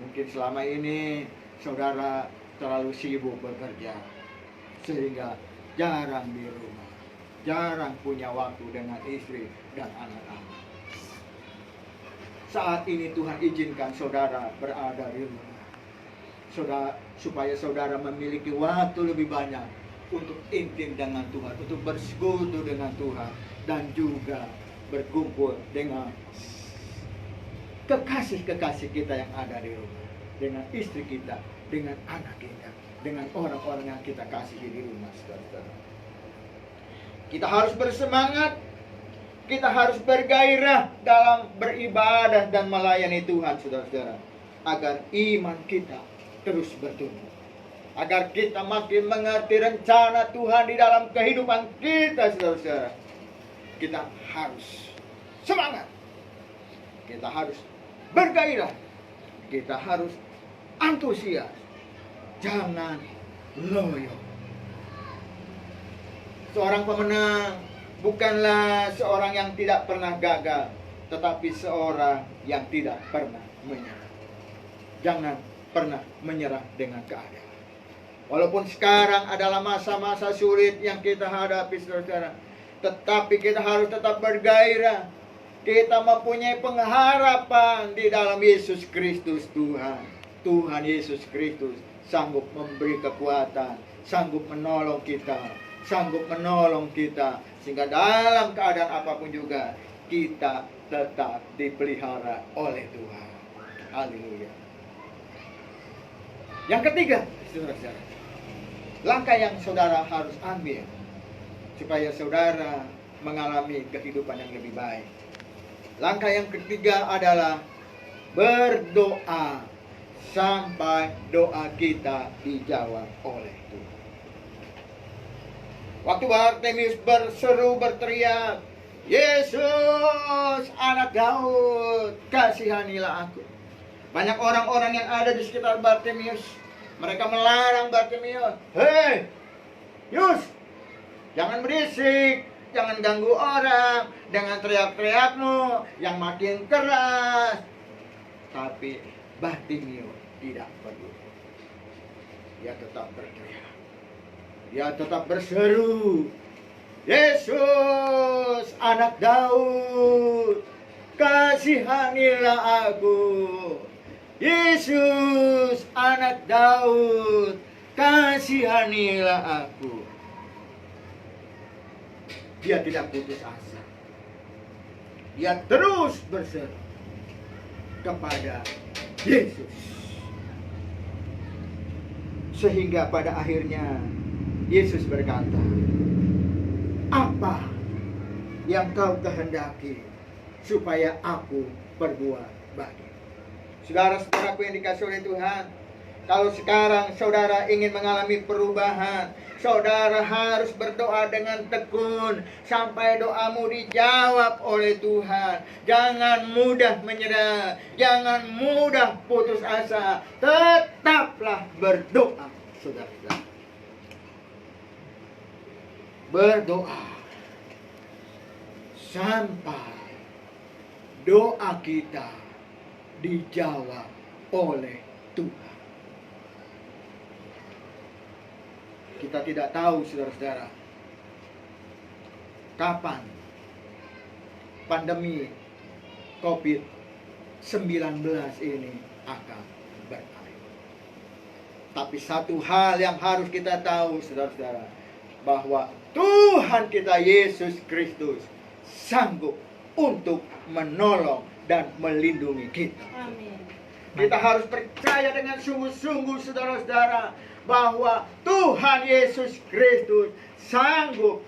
Mungkin selama ini saudara terlalu sibuk bekerja, sehingga jarang di rumah, jarang punya waktu dengan istri dan anak-anak. Saat ini Tuhan izinkan saudara berada di rumah, supaya saudara memiliki waktu lebih banyak untuk intim dengan Tuhan, untuk bersekutu dengan Tuhan, dan juga berkumpul dengan kekasih-kekasih kita yang ada di rumah, dengan istri kita, dengan anak kita, dengan orang-orang yang kita kasihi di rumah, saudara-saudara. Kita harus bersemangat, kita harus bergairah dalam beribadah dan melayani Tuhan, saudara-saudara, agar iman kita terus bertumbuh, agar kita makin mengerti rencana Tuhan di dalam kehidupan kita, saudara-saudara. Kita harus semangat, kita harus bergairah, kita harus antusias, jangan loyo. Seorang pemenang bukanlah seorang yang tidak pernah gagal, tetapi seorang yang tidak pernah menyerah. Jangan pernah menyerah dengan keadaan. Walaupun sekarang adalah masa-masa sulit yang kita hadapi, saudara-saudara, tetapi kita harus tetap bergairah. Kita mempunyai pengharapan di dalam Yesus Kristus Tuhan. Tuhan Yesus Kristus sanggup memberi kekuatan, sanggup menolong kita, sehingga dalam keadaan apapun juga kita tetap dipelihara oleh Tuhan. Haleluya. Yang ketiga, saudara-saudara, langkah yang saudara harus ambil supaya saudara mengalami kehidupan yang lebih baik. Langkah yang ketiga adalah berdoa sampai doa kita dijawab oleh Tuhan. Waktu Bartimius berseru, berteriak, Yesus, anak Daud, kasihanilah aku. Banyak orang-orang yang ada di sekitar Bartimeus. Mereka melarang Bartimeus. Hei, Yus, jangan berisik, jangan ganggu orang dengan teriak-teriakmu yang makin keras. Tapi Bartimeus tidak peduli. Dia tetap berteriak. Dia tetap berseru, Yesus, anak Daud, kasihanilah aku. Yesus, anak Daud, kasihanilah aku. Dia tidak putus asa. Dia terus berseru kepada Yesus. Sehingga pada akhirnya Yesus berkata, apa yang kau kehendaki supaya aku perbuat bagi? Saudara-saudaraku yang dikasihi oleh Tuhan, kalau sekarang saudara ingin mengalami perubahan, saudara harus berdoa dengan tekun sampai doamu dijawab oleh Tuhan. Jangan mudah menyerah, jangan mudah putus asa. Tetaplah berdoa, saudara-saudara. Berdoa sampai doa kita dijawab oleh Tuhan. Kita tidak tahu, saudara-saudara, kapan pandemi COVID-19 ini akan berakhir. Tapi satu hal yang harus kita tahu, saudara-saudara, bahwa Tuhan kita Yesus Kristus sanggup untuk menolong dan melindungi kita. Amin. Kita harus percaya dengan sungguh-sungguh, saudara-saudara, bahwa Tuhan Yesus Kristus sanggup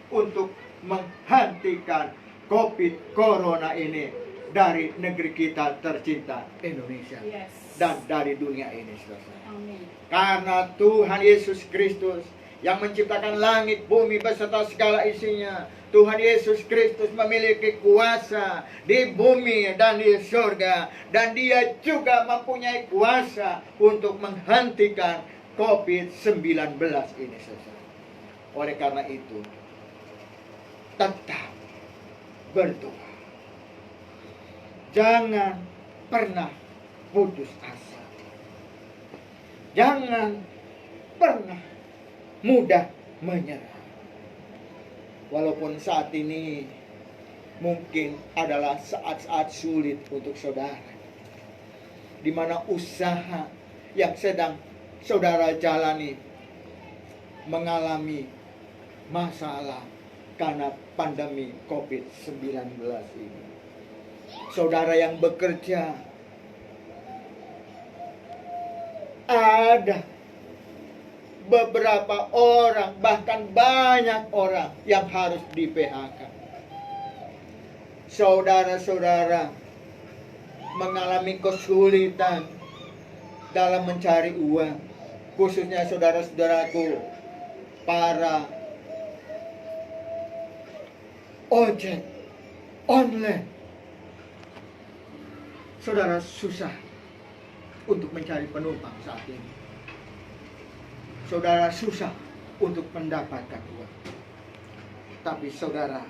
untuk menghentikan COVID Corona ini dari negeri kita tercinta Indonesia. Yes. Dan dari dunia ini, saudara. Amin. Karena Tuhan Yesus Kristus yang menciptakan langit, bumi beserta segala isinya. Tuhan Yesus Kristus memiliki kuasa di bumi dan di surga. Dan Dia juga mempunyai kuasa untuk menghentikan COVID-19 ini, saudara. Oleh karena itu, tetap berdoa. Jangan pernah putus asa. Jangan pernah mudah menyerah. Walaupun saat ini mungkin adalah saat-saat sulit untuk saudara, di mana usaha yang sedang saudara jalani mengalami masalah karena pandemi COVID-19 ini. Saudara yang bekerja, ada beberapa orang, bahkan banyak orang yang harus di PHK. Saudara-saudara mengalami kesulitan dalam mencari uang, khususnya saudara-saudaraku para ojek online. Saudara susah untuk mencari penumpang saat ini. Saudara susah untuk mendapatkan uang. Tapi saudara,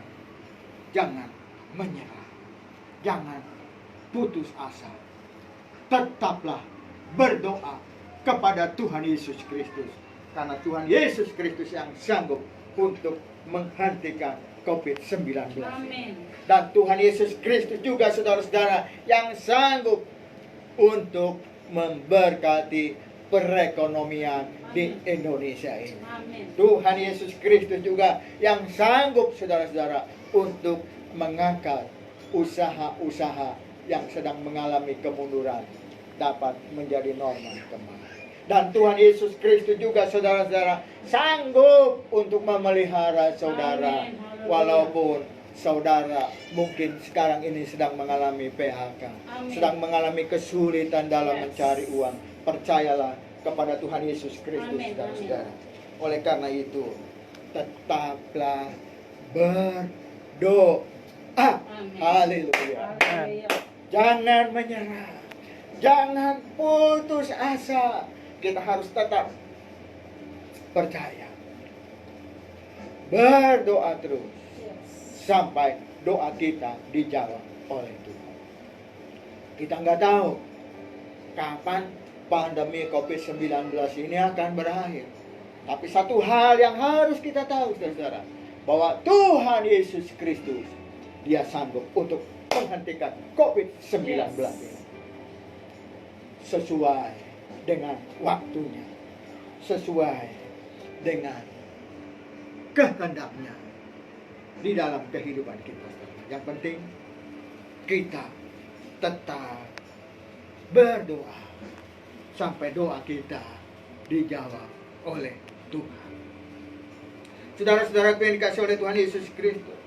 jangan menyerah. Jangan putus asa. Tetaplah berdoa kepada Tuhan Yesus Kristus. Karena Tuhan Yesus Kristus yang sanggup untuk menghentikan COVID-19. Amin. Dan Tuhan Yesus Kristus juga, saudara-saudara, yang sanggup untuk memberkati perekonomian di Indonesia ini. Amin. Tuhan Yesus Kristus juga yang sanggup, saudara-saudara, untuk mengangkat usaha-usaha yang sedang mengalami kemunduran dapat menjadi normal kembali. Dan Tuhan Yesus Kristus juga, saudara-saudara, sanggup untuk memelihara saudara. Amin. Walaupun saudara mungkin sekarang ini sedang mengalami PHK, Amin. sedang mengalami kesulitan dalam Yes. mencari uang. Percayalah kepada Tuhan Yesus Kristus, Amin. saudara-saudara. Oleh karena itu, tetaplah doa. Amin. Haleluya. Haleluya. Jangan menyerah. Jangan putus asa. Kita harus tetap percaya. Berdoa terus sampai doa kita dijawab oleh Tuhan. Kita nggak tahu kapan pandemi COVID-19 ini akan berakhir. Tapi satu hal yang harus kita tahu, saudara, bahwa Tuhan Yesus Kristus, Dia sanggup untuk menghentikan COVID-19 ini. Sesuai dengan waktunya, sesuai dengan kehendaknya di dalam kehidupan kita. Yang penting kita tetap berdoa sampai doa kita dijawab oleh Tuhan. Saudara-saudara yang dikasihi oleh Tuhan Yesus Kristus,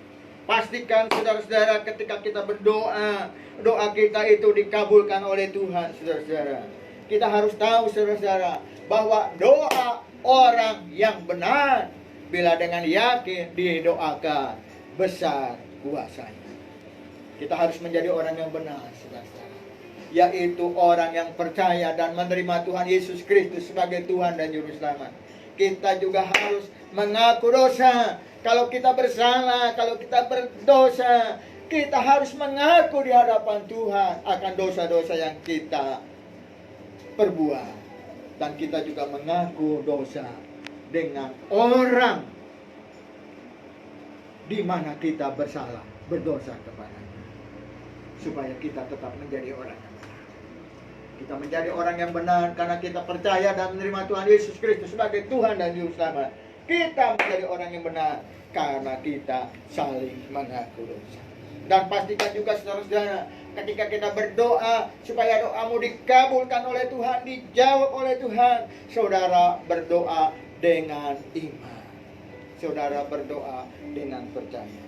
pastikan saudara-saudara ketika kita berdoa, doa kita itu dikabulkan oleh Tuhan, saudara-saudara. Kita harus tahu, saudara-saudara, bahwa doa orang yang benar bila dengan yakin didoakan, besar kuasanya. Kita harus menjadi orang yang benar, saudara-saudara, yaitu orang yang percaya dan menerima Tuhan Yesus Kristus sebagai Tuhan dan Juru Selamat. Kita juga harus mengaku dosa. Kalau kita bersalah, kalau kita berdosa, kita harus mengaku di hadapan Tuhan akan dosa-dosa yang kita perbuat. Dan kita juga mengaku dosa dengan orang di mana kita bersalah, berdosa kepadanya, supaya kita tetap menjadi orang yang benar. Kita menjadi orang yang benar karena kita percaya dan menerima Tuhan Yesus Kristus sebagai Tuhan dan Juru Selamat. Kita menjadi orang yang benar karena kita saling mengaku dosa. Dan pastikan juga, saudara-saudara, ketika kita berdoa supaya doamu dikabulkan oleh Tuhan, dijawab oleh Tuhan, saudara berdoa dengan iman. Saudara berdoa dengan percaya.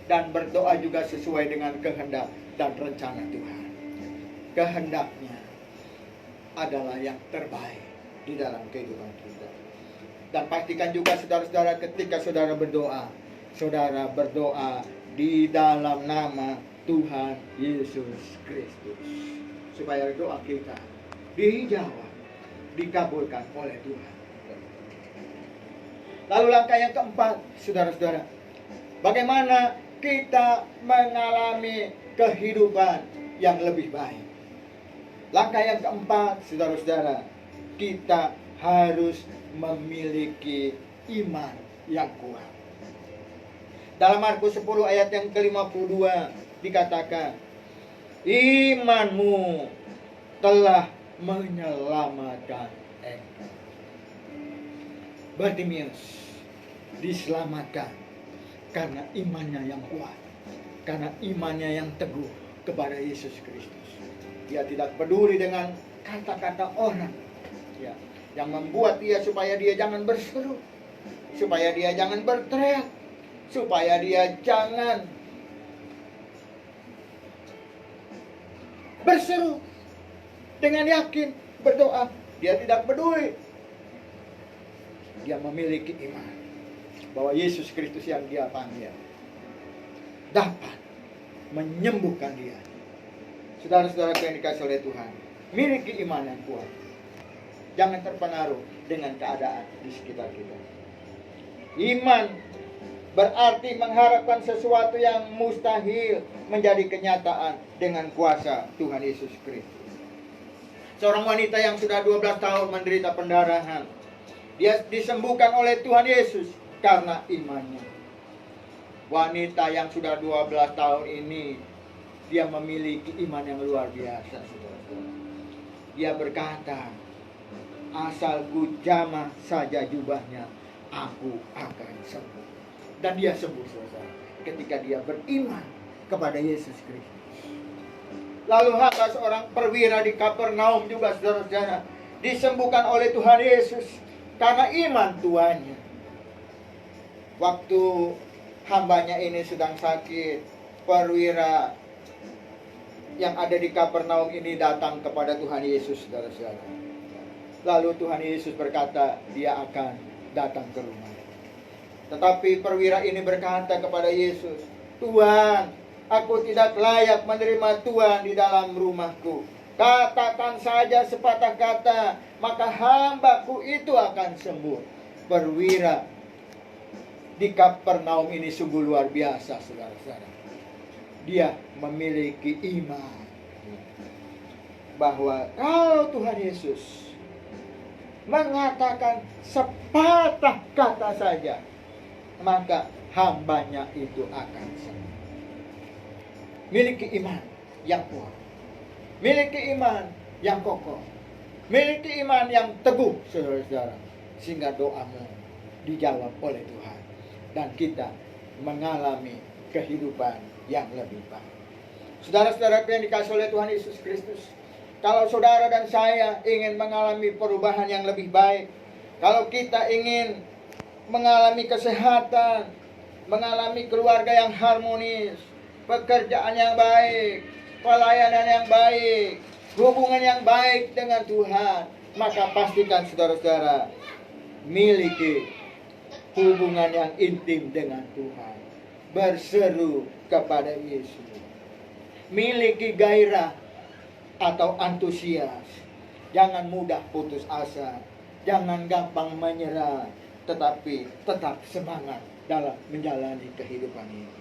Dan berdoa juga sesuai dengan kehendak dan rencana Tuhan. Kehendaknya adalah yang terbaik di dalam kehidupan kita. Dan pastikan juga, saudara-saudara, ketika saudara berdoa di dalam nama Tuhan Yesus Kristus, supaya doa kita dijawab, dikabulkan oleh Tuhan. Lalu langkah yang keempat, saudara-saudara, bagaimana kita mengalami kehidupan yang lebih baik. Langkah yang keempat, saudara-saudara, kita harus memiliki iman yang kuat. Dalam Markus 10 ayat yang ke-52 dikatakan, imanmu telah menyelamatkan engkau. Bartimeus diselamatkan karena imannya yang kuat, karena imannya yang teguh kepada Yesus Kristus. Dia tidak peduli dengan kata-kata orang, ya, yang membuat dia supaya dia jangan berseru, supaya dia jangan berteriak, supaya dia jangan berseru. Dengan yakin berdoa, dia tidak peduli. Dia memiliki iman bahwa Yesus Kristus yang dia panggil dapat menyembuhkan dia. Saudara-saudara yang dikasihi oleh Tuhan, miliki iman yang kuat. Jangan terpengaruh dengan keadaan di sekitar kita. Iman berarti mengharapkan sesuatu yang mustahil menjadi kenyataan dengan kuasa Tuhan Yesus Kristus. Seorang wanita yang sudah 12 tahun menderita pendarahan, dia disembuhkan oleh Tuhan Yesus karena imannya. Wanita yang sudah 12 tahun ini, dia memiliki iman yang luar biasa, saudara-saudara. Dia berkata, asal ku jamah saja jubahnya, aku akan sembuh. Dan dia sembuh, saudara, ketika dia beriman kepada Yesus Kristus. Lalu hamba seorang perwira di Kapernaum juga, saudara-saudara, disembuhkan oleh Tuhan Yesus karena iman tuannya. Waktu hambanya ini sedang sakit, perwira yang ada di Kapernaum ini datang kepada Tuhan Yesus, saudara-saudara. Lalu Tuhan Yesus berkata, dia akan datang ke rumah. Tetapi perwira ini berkata kepada Yesus, "Tuhan, aku tidak layak menerima Tuhan di dalam rumahku. Katakan saja sepatah kata, maka hambaku itu akan sembuh." Perwira di Kapernaum ini sungguh luar biasa, saudara-saudara. Dia memiliki iman bahwa kalau Tuhan Yesus mengatakan sepatah kata saja, maka hambanya itu akan sembuh. Miliki iman yang kuat, miliki iman yang kokoh, miliki iman yang teguh, saudara-saudara, sehingga doamu dijawab oleh Tuhan dan kita mengalami kehidupan yang lebih baik. Saudara-saudara yang dikasihi oleh Tuhan Yesus Kristus, kalau saudara dan saya ingin mengalami perubahan yang lebih baik, kalau kita ingin mengalami kesehatan, mengalami keluarga yang harmonis, pekerjaan yang baik, pelayanan yang baik, hubungan yang baik dengan Tuhan, maka pastikan saudara-saudara miliki hubungan yang intim dengan Tuhan, berseru kepada Yesus, miliki gairah atau antusias, jangan mudah putus asa, jangan gampang menyerah, tetapi tetap semangat dalam menjalani kehidupan ini.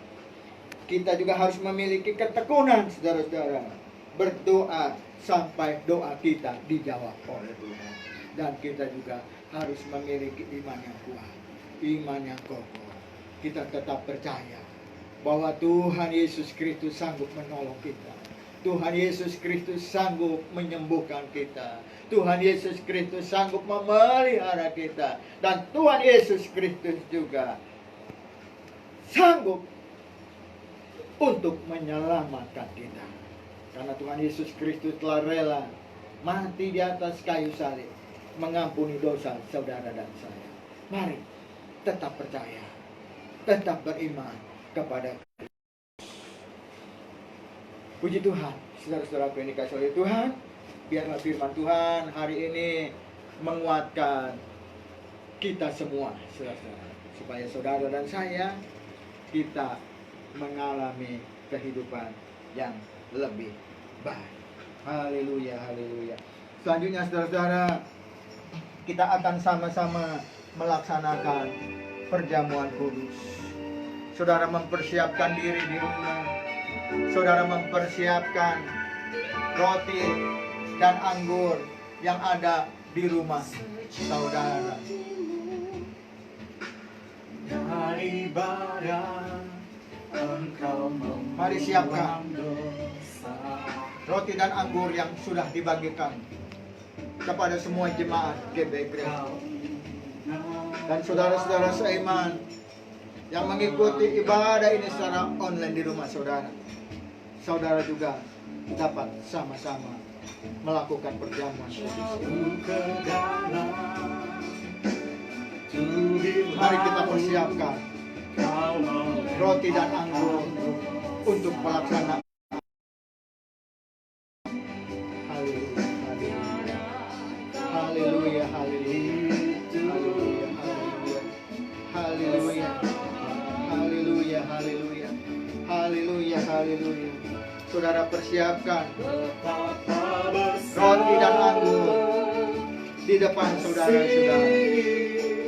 Kita juga harus memiliki ketekunan, saudara-saudara, berdoa sampai doa kita dijawab oleh Tuhan. Dan kita juga harus memiliki iman yang kuat, iman yang kokoh. Kita tetap percaya bahwa Tuhan Yesus Kristus sanggup menolong kita. Tuhan Yesus Kristus sanggup menyembuhkan kita. Tuhan Yesus Kristus sanggup memelihara kita. Dan Tuhan Yesus Kristus juga sanggup untuk menyelamatkan kita. Karena Tuhan Yesus Kristus telah rela mati di atas kayu salib, mengampuni dosa saudara dan saya. Mari tetap percaya, tetap beriman kepada puji Tuhan. Saudara-saudara yang dikasihi oleh Tuhan, biarlah firman Tuhan hari ini menguatkan kita semua, saudara-saudara, supaya saudara dan saya kita mengalami kehidupan yang lebih baik. Haleluya, haleluya. Selanjutnya saudara-saudara, kita akan sama-sama melaksanakan perjamuan kudus. Saudara mempersiapkan diri di rumah. Saudara mempersiapkan roti dan anggur yang ada di rumah saudara. Dari badan engkau Mari siapkan roti dan anggur yang sudah dibagikan kepada semua jemaat GBI Grace. Dan saudara-saudara seiman yang mengikuti ibadah ini secara online di rumah saudara, saudara juga dapat sama-sama melakukan perjamuan kudus. Mari kita persiapkan roti dan anggur untuk pelaksanaan. Haleluya, haleluya, haleluya, haleluya, haleluya, haleluya, haleluya, haleluya. Saudara persiapkan roti dan anggur di depan saudara-saudara.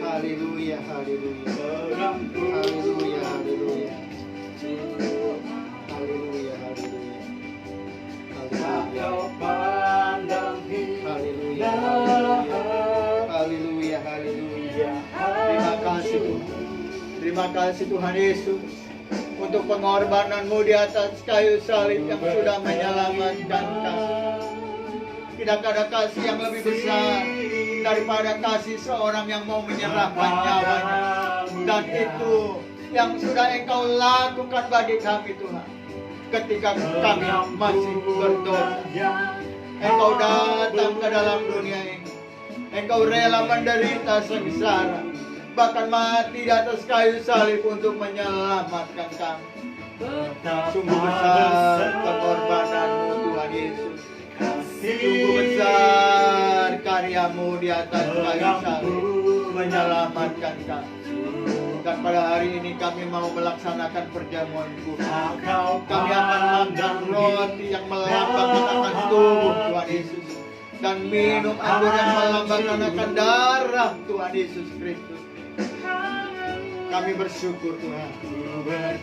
Haleluya, haleluya, haleluya, haleluya, haleluya, haleluya, haleluya, haleluya, haleluya. Terima kasih Tuhan, terima kasih Tuhan Yesus untuk pengorbananmu di atas kayu salib yang sudah menyelamatkan kami. Tidak ada kasih yang lebih besar daripada kasih seorang yang mau menyerahkan nyawanya. Dan itu yang sudah Engkau lakukan bagi kami Tuhan. Ketika kami masih berdosa, Engkau datang ke dalam dunia ini. Engkau rela menderita sengsara, bahkan mati di atas kayu salib untuk menyelamatkan kami. Sungguh besar pengorbananmu Tuhan Yesus. Sungguh besar karyamu di atas kayu salib menyelamatkan kami. Dan pada hari ini kami mau melaksanakan perjamuan kudus. Engkau Kami akan makan roti yang melambangkan akan tubuh Tuhan Yesus, dan minum anggur yang melambangkan akan darah Tuhan Yesus Kristus. Kami bersyukur Tuhan,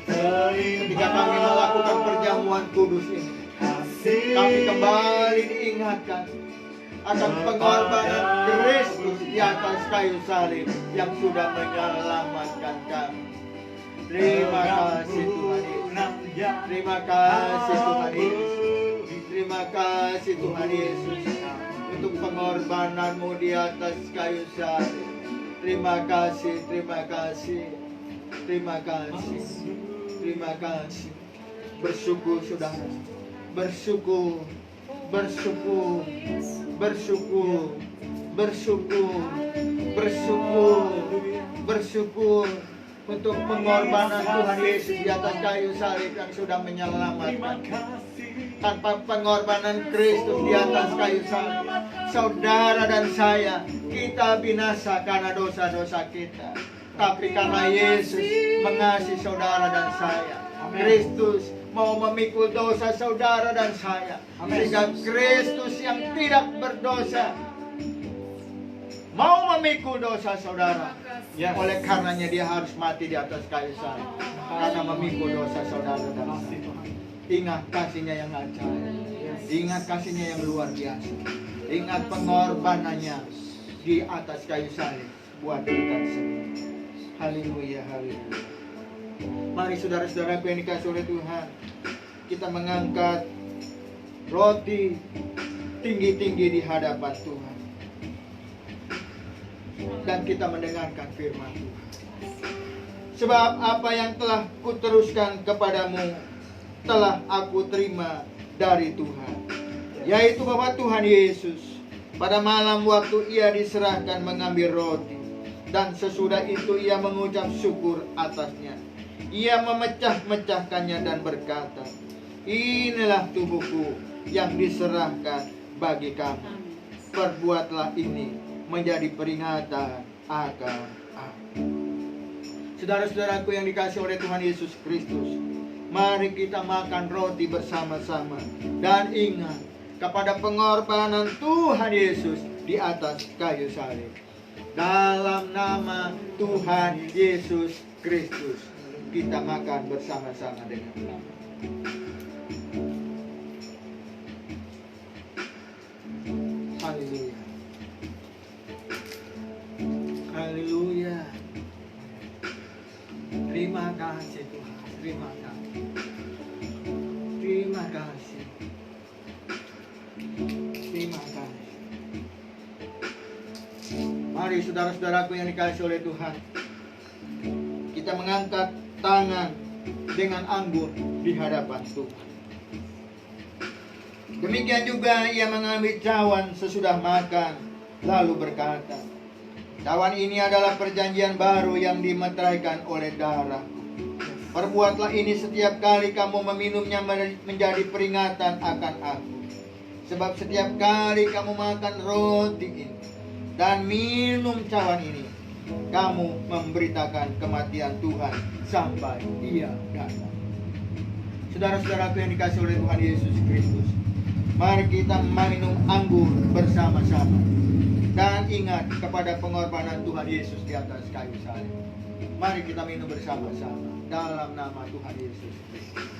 ketika kami melakukan perjamuan kudus ini, kami kembali diingatkan akan pengorbanan Kristus di atas kayu salib yang sudah menyelamatkan kami. Terima kasih Tuhan Yesus. Terima kasih Tuhan Yesus. Terima kasih Tuhan Yesus untuk pengorbanan-Mu di atas kayu salib. Terima kasih, terima kasih, terima kasih, terima kasih. Bersyukur saudara, bersyukur, bersyukur, bersyukur, bersyukur, bersyukur, bersyukur untuk pengorbanan Tuhan Yesus di atas kayu salib yang sudah menyelamatkan. Tanpa pengorbanan Kristus di atas kayu salib, saudara dan saya, kita binasa karena dosa-dosa kita. Tapi karena Yesus mengasihi saudara dan saya, Kristus mau memikul dosa saudara dan saya. Sehingga Kristus yang tidak berdosa mau memikul dosa saudara. Oleh karenanya dia harus mati di atas kayu salib, karena memikul dosa saudara dan saya. Ingat kasihnya yang ajaib, ingat kasihnya yang luar biasa, ingat pengorbanannya di atas kayu salib buat kita semua. Haleluya, haleluya. Mari saudara-saudaraku yang dikasihi oleh Tuhan, kita mengangkat roti tinggi-tinggi di hadapan Tuhan, dan kita mendengarkan firman Tuhan. Sebab apa yang telah kuteruskan kepadamu telah aku terima dari Tuhan, yaitu bahwa Tuhan Yesus pada malam waktu ia diserahkan mengambil roti, dan sesudah itu ia mengucap syukur atasnya. Ia memecah-mecahkannya dan berkata, inilah tubuhku yang diserahkan bagi kamu. Perbuatlah ini menjadi peringatan akan aku. Saudara-saudaraku yang dikasihi oleh Tuhan Yesus Kristus, mari kita makan roti bersama-sama dan ingat kepada pengorbanan Tuhan Yesus di atas kayu salib. Dalam nama Tuhan Yesus Kristus, kita makan bersama-sama dengan haleluya. Haleluya. Terima kasih Tuhan, terima kasih. Terima kasih. Terima kasih. Mari saudara-saudaraku yang dikasihi oleh Tuhan, kita mengangkat tangan dengan anggur di hadapan Tuhan. Demikian juga ia mengambil cawan sesudah makan, lalu berkata, cawan ini adalah perjanjian baru yang dimeteraikan oleh darahku. Perbuatlah ini setiap kali kamu meminumnya menjadi peringatan akan aku. Sebab setiap kali kamu makan roti ini dan minum cawan ini, kamu memberitakan kematian Tuhan sampai Dia datang. Saudara-saudaraku yang dikasihi oleh Tuhan Yesus Kristus, mari kita minum anggur bersama-sama dan ingat kepada pengorbanan Tuhan Yesus di atas kayu salib. Mari kita minum bersama-sama dalam nama Tuhan Yesus Kristus.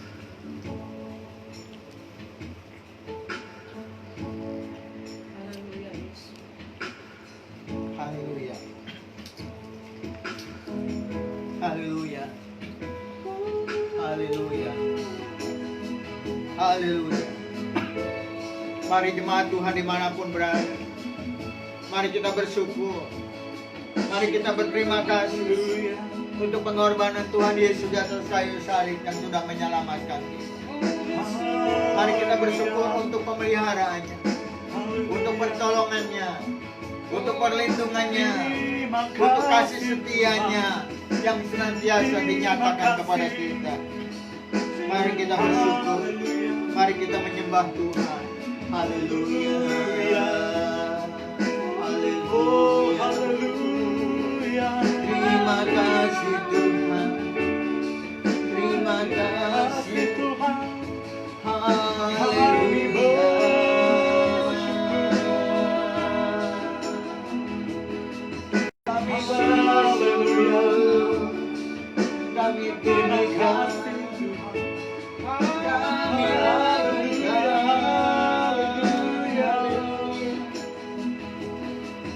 Haleluya. Haleluya. Haleluya. Haleluya. Mari jemaat Tuhan dimanapun berada, mari kita bersyukur. Mari kita berterima kasih untuk pengorbanan Tuhan Yesus di atas kayu salib yang sudah menyelamatkan kita. Mari kita bersyukur untuk pemeliharaannya, untuk pertolongannya, untuk perlindungannya, untuk kasih setianya yang senantiasa dinyatakan kepada kita. Mari kita bersyukur, mari kita menyembah Tuhan. Haleluya. Haleluya. Terima kasih Tuhan.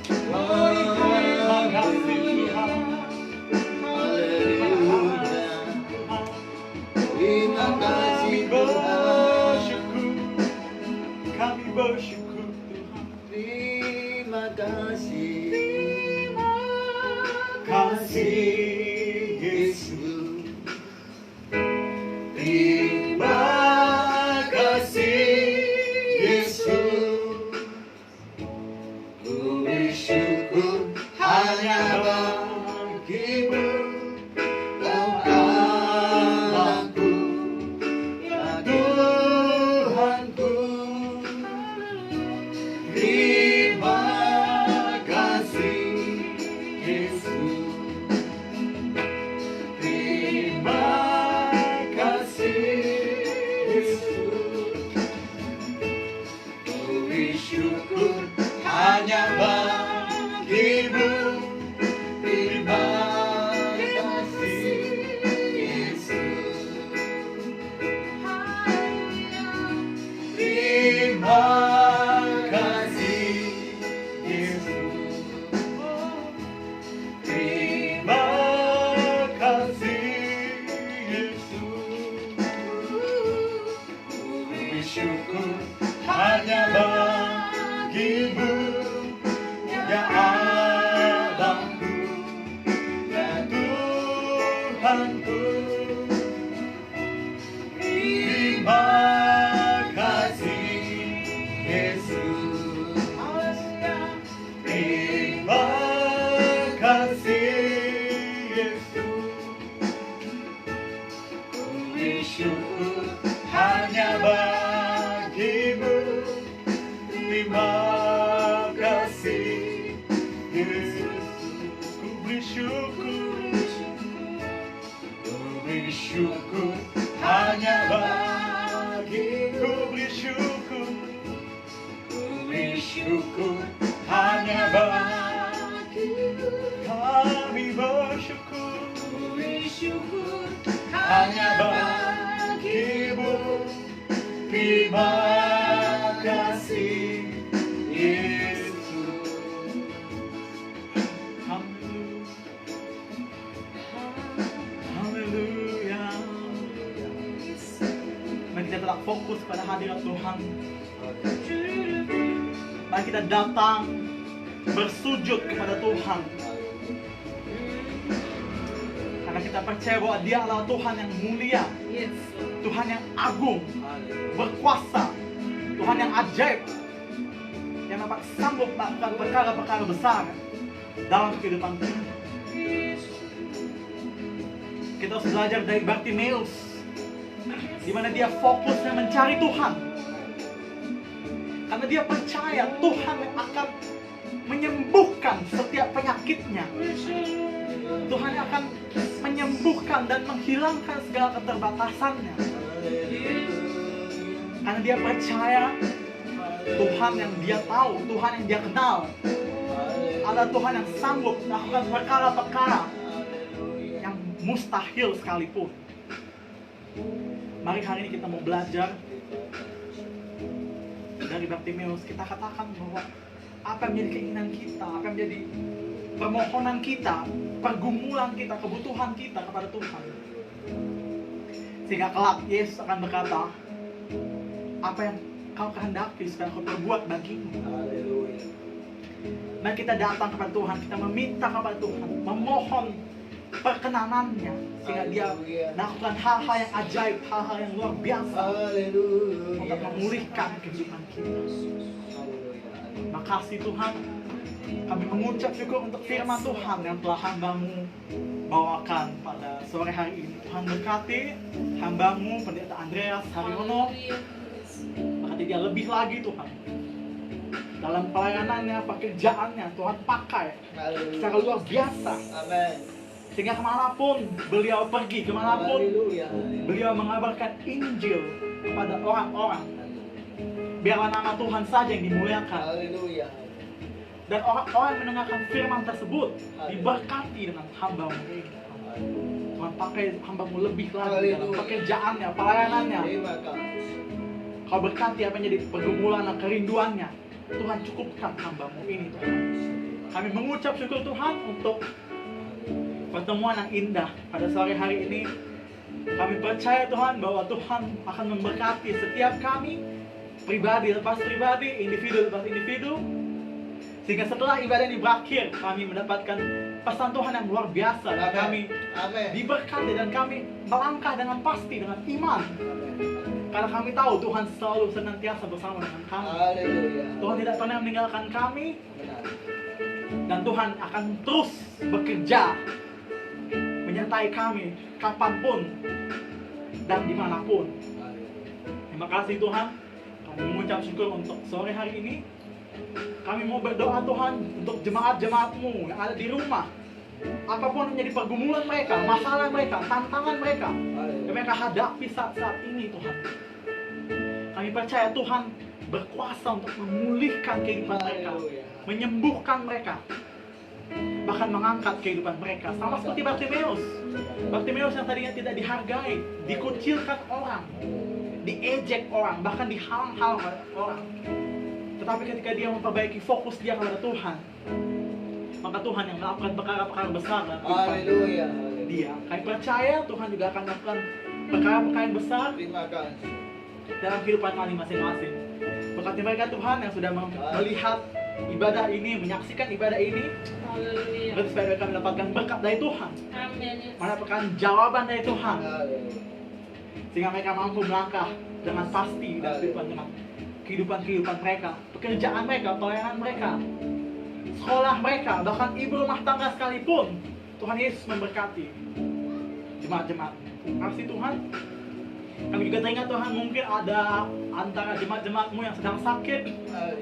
Terima kasih Tuhan. Terima kasih Tuhan. Kami bersyukur Tuhan. Terima kasih. Kasih Yesus. Terima kasih Yesus. Ku bersyukur hanya bagimu, oh Allahku, ya Tuhanku. Terima kasih Yesus. Terima kasih Yesus. Ku bersyukur hanya bagimu. Terima kasih Yesus. Terima kasih Yesus. Terima kasih Yesus. Ku bersyukur hanya bagimu, ya Allahku, ya Tuhanku. Terima kasih Yesus. Terima kasih Yesus. Ku bersyukur hanya bagimu. Terima kasih Yesus. Ku bersyukur. Ku bersyukur hanya bagimu. Ku bersyukur. Ku bersyukur hanya bagimu. Kami bersyukur. Ku bersyukur hanya bagimu. Terima kasih Yesus. Haleluya. Mari kita tetap fokus pada hadirat Tuhan. Mari kita datang bersujud kepada Tuhan. Karena kita percaya bahwa Dia adalah Tuhan yang mulia, Tuhan yang agung, berkuasa, Tuhan yang ajaib, yang dapat sanggup melakukan perkara-perkara besar dalam kehidupan kita. Kita harus belajar dari Bartimeus, di mana dia fokusnya mencari Tuhan. Karena dia percaya Tuhan yang akan menyembuhkan setiap penyakitnya. Tuhan yang akan menyembuhkan dan menghilangkan segala keterbatasannya. Karena dia percaya Tuhan yang dia tahu, Tuhan yang dia kenal adalah Tuhan yang sanggup melakukan perkara-perkara yang mustahil sekalipun. Mari hari ini kita mau belajar dari Bartimeus. Kita katakan bahwa apa yang menjadi keinginan kita, apa yang menjadi permohonan kita, pergumulan kita, kebutuhan kita kepada Tuhan. Sehingga kelak Yesus akan berkata, apa yang kau kehendaki supaya kau perbuat bagimu. Mari kita datang kepada Tuhan, kita meminta kepada Tuhan, memohon perkenanannya, sehingga Dia melakukan hal-hal yang ajaib, hal-hal yang luar biasa untuk memulihkan kehidupan kita. Makasih Tuhan, kami mengucap syukur untuk firman Tuhan yang telah hamba-Mu bawakan pada sore hari ini. Tuhan berkati hamba-Mu, Pendeta Andreas Haryono, berkati dia lebih lagi Tuhan. Dalam pelayanannya, pekerjaannya, Tuhan pakai secara luar biasa. Sehingga kemanapun beliau pergi, kemanapun beliau mengabarkan Injil kepada orang-orang, biarlah nama Tuhan saja yang dimuliakan. Dan orang-orang yang mendengarkan firman tersebut diberkati dengan hamba-Mu ini. Tuhan pakai hamba-Mu lebih lagi dalam pekerjaannya, pelayanannya. Kau berkati apa yang jadi pergumulan dan kerinduannya. Tuhan cukupkan hamba-Mu ini Tuhan. Kami mengucap syukur Tuhan untuk pertemuan yang indah pada sore hari ini. Kami percaya Tuhan bahwa Tuhan akan memberkati setiap kami, pribadi lepas pribadi, individu lepas individu. Sehingga setelah ibadah ini berakhir, kami mendapatkan pesan Tuhan yang luar biasa. Dan kami diberkati dan kami melangkah dengan pasti, dengan iman. Karena kami tahu Tuhan selalu senantiasa bersama dengan kami. Haleluya. Tuhan tidak pernah meninggalkan kami. Benar. Dan Tuhan akan terus bekerja menyertai kami kapanpun dan dimanapun. Terima kasih Tuhan. Kami mengucap syukur untuk sore hari ini. Kami mau berdoa Tuhan untuk jemaat-jemaat-Mu yang ada di rumah. Apapun yang menjadi pergumulan mereka, masalah mereka, tantangan mereka yang mereka hadapi saat ini Tuhan. Kami percaya Tuhan berkuasa untuk memulihkan kehidupan mereka, menyembuhkan mereka, bahkan mengangkat kehidupan mereka. Sama seperti Bartimeus. Bartimeus yang tadinya tidak dihargai, dikucilkan orang, diejek orang, bahkan dihalang-halang oleh orang. Tetapi ketika dia memperbaiki fokus dia kepada Tuhan, maka Tuhan yang melakukan perkara-perkara besar dalam kehidupan dia. Kami percaya Tuhan juga akan melakukan perkara-perkara yang besar Terima kasih. dalam kehidupan kami masing-masing. Berkati mereka Tuhan yang sudah melihat ibadah ini, menyaksikan ibadah ini. Haleluya. Berarti supaya mereka mendapatkan berkat dari Tuhan, Amin. mendapatkan jawaban dari Tuhan, Haleluya. sehingga mereka mampu melangkah dengan pasti dalam kehidupan mereka, pekerjaan mereka, pelayanan mereka, sekolah mereka, bahkan ibu rumah tangga sekalipun. Tuhan Yesus memberkati jemaat-jemaat. Terima kasih Tuhan. Kami juga teringat Tuhan, mungkin ada antara jemaat-jemaat-Mu yang sedang sakit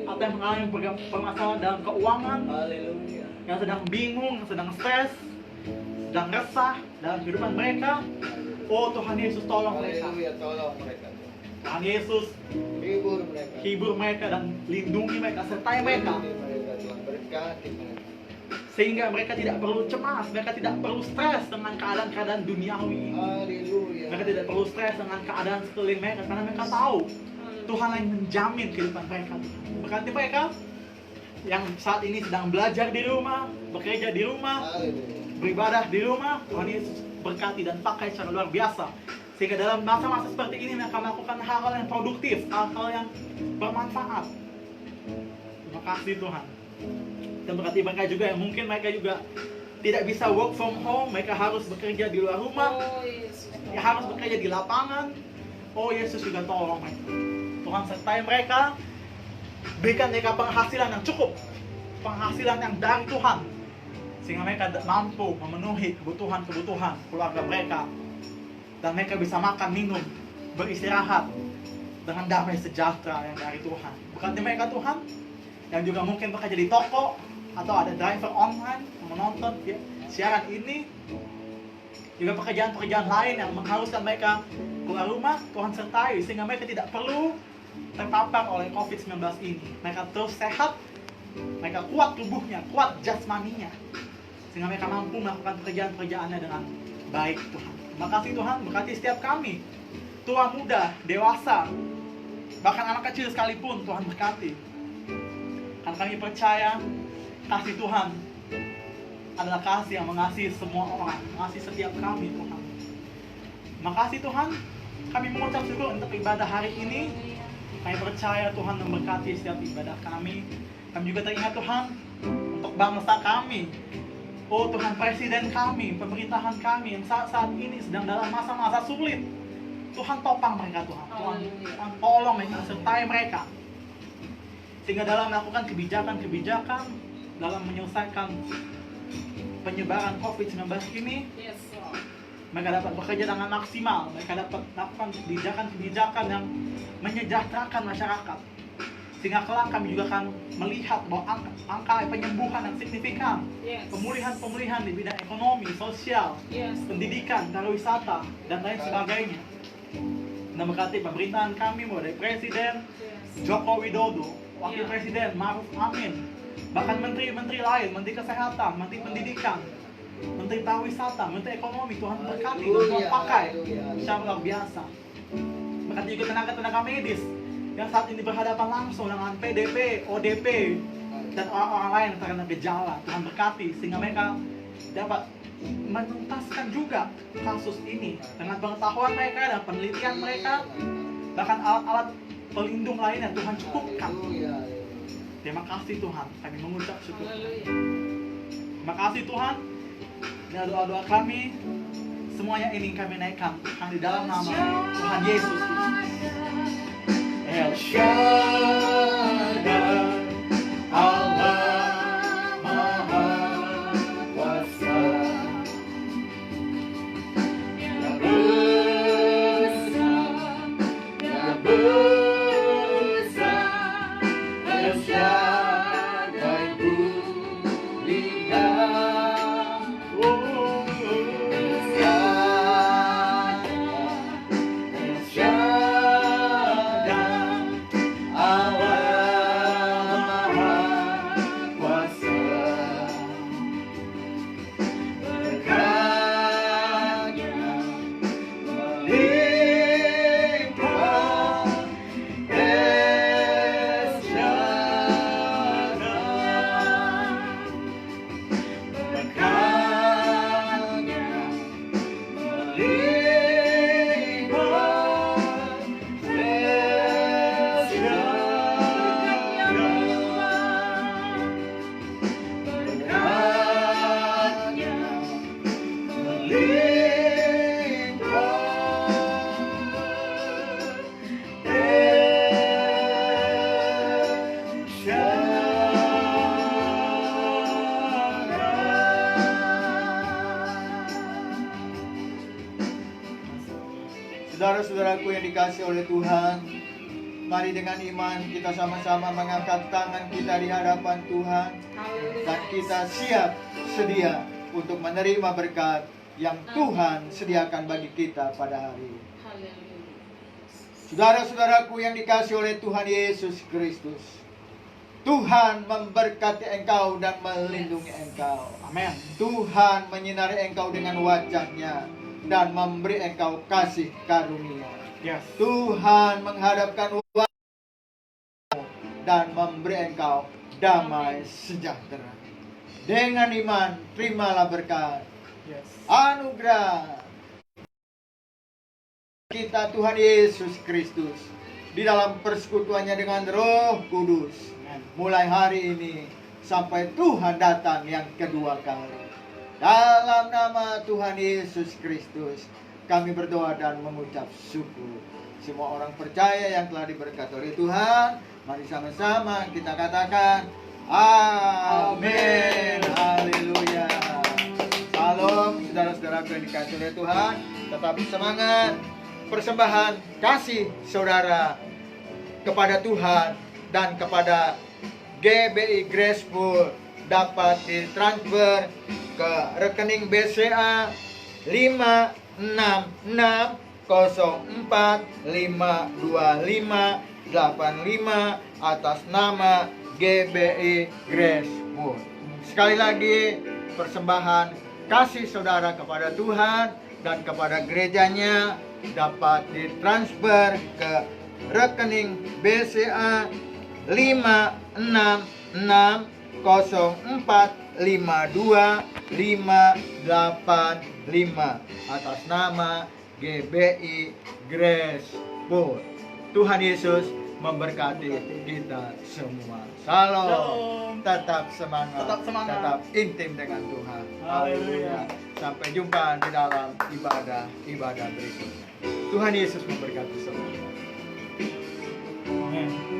atau yang mengalami permasalahan dalam keuangan, Haleluya. yang sedang bingung, yang sedang stres, sedang resah dalam kehidupan mereka. Oh Tuhan Yesus, tolong mereka. Haleluya, tolong mereka. Tuhan Yesus, Hibur mereka. hibur mereka dan lindungi mereka, sertai mereka, Lindungi mereka, Tuhan. Berkati mereka. sehingga mereka tidak perlu cemas, mereka tidak perlu stres dengan keadaan-keadaan duniawi ini. Haleluya. Mereka tidak perlu stres dengan keadaan sekeliling mereka, karena mereka tahu Tuhan yang menjamin kehidupan mereka. Berkati mereka yang saat ini sedang belajar di rumah, bekerja di rumah, Haleluya. beribadah di rumah. Tuhan Yesus berkati dan pakai secara luar biasa, sehingga dalam masa-masa seperti ini mereka melakukan hal-hal yang produktif, hal-hal yang bermanfaat. Terima kasih Tuhan. Dan berkati mereka juga yang mungkin mereka juga tidak bisa work from home, mereka harus bekerja di luar rumah, Oh, Yesus. ya harus bekerja di lapangan. Oh Yesus juga tolong mereka. Tuhan sertai mereka, berikan mereka penghasilan yang cukup, penghasilan yang dari Tuhan, sehingga mereka mampu memenuhi kebutuhan keluarga mereka, dan mereka bisa makan, minum, beristirahat dengan damai sejahtera yang dari Tuhan. Berkati mereka Tuhan, yang juga mungkin bekerja di toko atau ada driver online yang menonton siaran ini, juga pekerjaan-pekerjaan lain yang mengharuskan mereka keluar rumah. Tuhan sertai sehingga mereka tidak perlu terpapar oleh COVID-19 ini. Mereka terus sehat, mereka kuat tubuhnya, kuat jasmaninya, sehingga mereka mampu melakukan pekerjaan-pekerjaannya dengan baik Tuhan. Terima kasih Tuhan, berkati setiap kami, tua muda, dewasa, bahkan anak kecil sekalipun. Tuhan berkati, karena kami percaya kasih Tuhan adalah kasih yang mengasihi semua orang, mengasihi setiap kami Tuhan. Terima kasih Tuhan, kami mengucap syukur untuk ibadah hari ini. Kami percaya Tuhan memberkati setiap ibadah kami. Kami juga teringat Tuhan untuk bangsa kami. Oh Tuhan, presiden kami, pemerintahan kami yang saat ini sedang dalam masa-masa sulit. Tuhan topang mereka Tuhan. Tuhan tolong mereka, sertai mereka, sehingga dalam melakukan kebijakan-kebijakan dalam menyelesaikan penyebaran COVID-19 ini, Yes, Lord. mereka dapat bekerja dengan maksimal. Mereka dapat melakukan kebijakan-kebijakan yang menyejahterakan masyarakat, sehingga kelak kami juga akan melihat bahwa angka penyembuhan yang signifikan, Yes. pemulihan di bidang ekonomi, sosial, Yes. pendidikan, pariwisata, dan lain sebagainya. Dan berkati pemerintahan kami mulai dari Presiden Yes. Joko Widodo, Wakil Ya. Presiden Ma'ruf Amin, bahkan menteri-menteri lain, menteri kesehatan, menteri pendidikan, menteri pariwisata, menteri ekonomi. Tuhan berkati dan Tuhan pakai secara luar biasa. Berkati juga tenaga-tenaga medis yang saat ini berhadapan langsung dengan PDP, ODP, dan orang-orang lain yang terkena gejala. Tuhan berkati sehingga mereka dapat menuntaskan juga kasus ini dengan pengetahuan mereka dan penelitian mereka, bahkan alat-alat pelindung lainnya Tuhan cukupkan. Terima kasih Tuhan, kami mengucap syukur. Terima kasih Tuhan. Dengan doa-doa kami, semuanya ini kami naikkan di dalam nama Tuhan Yesus Kristus. El Shaddai, Allah Maha Kuasa, yang besar, El Shaddai Budinya, El Shaddai, Allah Maha Kuasa, berkatnya melimpah. El Shaddai, berkatnya melimpah. El Saudara-saudaraku yang dikasihi oleh Tuhan, mari dengan iman kita sama-sama mengangkat tangan kita di hadapan Tuhan, dan kita siap sedia untuk menerima berkat yang Tuhan sediakan bagi kita pada hari ini. Saudara-saudaraku yang dikasihi oleh Tuhan Yesus Kristus, Tuhan memberkati engkau dan melindungi engkau. Amin. Tuhan menyinari engkau dengan wajah-Nya dan memberi engkau kasih karunia. Yes. Tuhan menghadapkan wajah dan memberi engkau damai sejahtera. Dengan iman terimalah berkat, Yes. anugerah kita Tuhan Yesus Kristus di dalam persekutuannya dengan Roh Kudus, Amen. mulai hari ini sampai Tuhan datang yang kedua kali. Dalam nama Tuhan Yesus Kristus kami berdoa dan mengucap syukur. Semua orang percaya yang telah diberkati oleh Tuhan, mari sama-sama kita katakan amin. Haleluya. Salam saudara-saudaraku yang dikasihi oleh Tuhan. Tetap semangat. Persembahan kasih saudara kepada Tuhan dan kepada GBI Graceful dapat ditransfer ke rekening BCA 56604525585 atas nama GBI Graceful. Sekali lagi, persembahan kasih saudara kepada Tuhan dan kepada gerejanya dapat ditransfer ke rekening BCA 56604525585 atas nama GBI Graceful. Tuhan Yesus memberkati kita semua. Salam. Shalom. Tetap semangat. Tetap semangat. Tetap intim dengan Tuhan. Haleluya. Sampai jumpa di dalam ibadah berikutnya. Tuhan Yesus memberkati semua. Amin.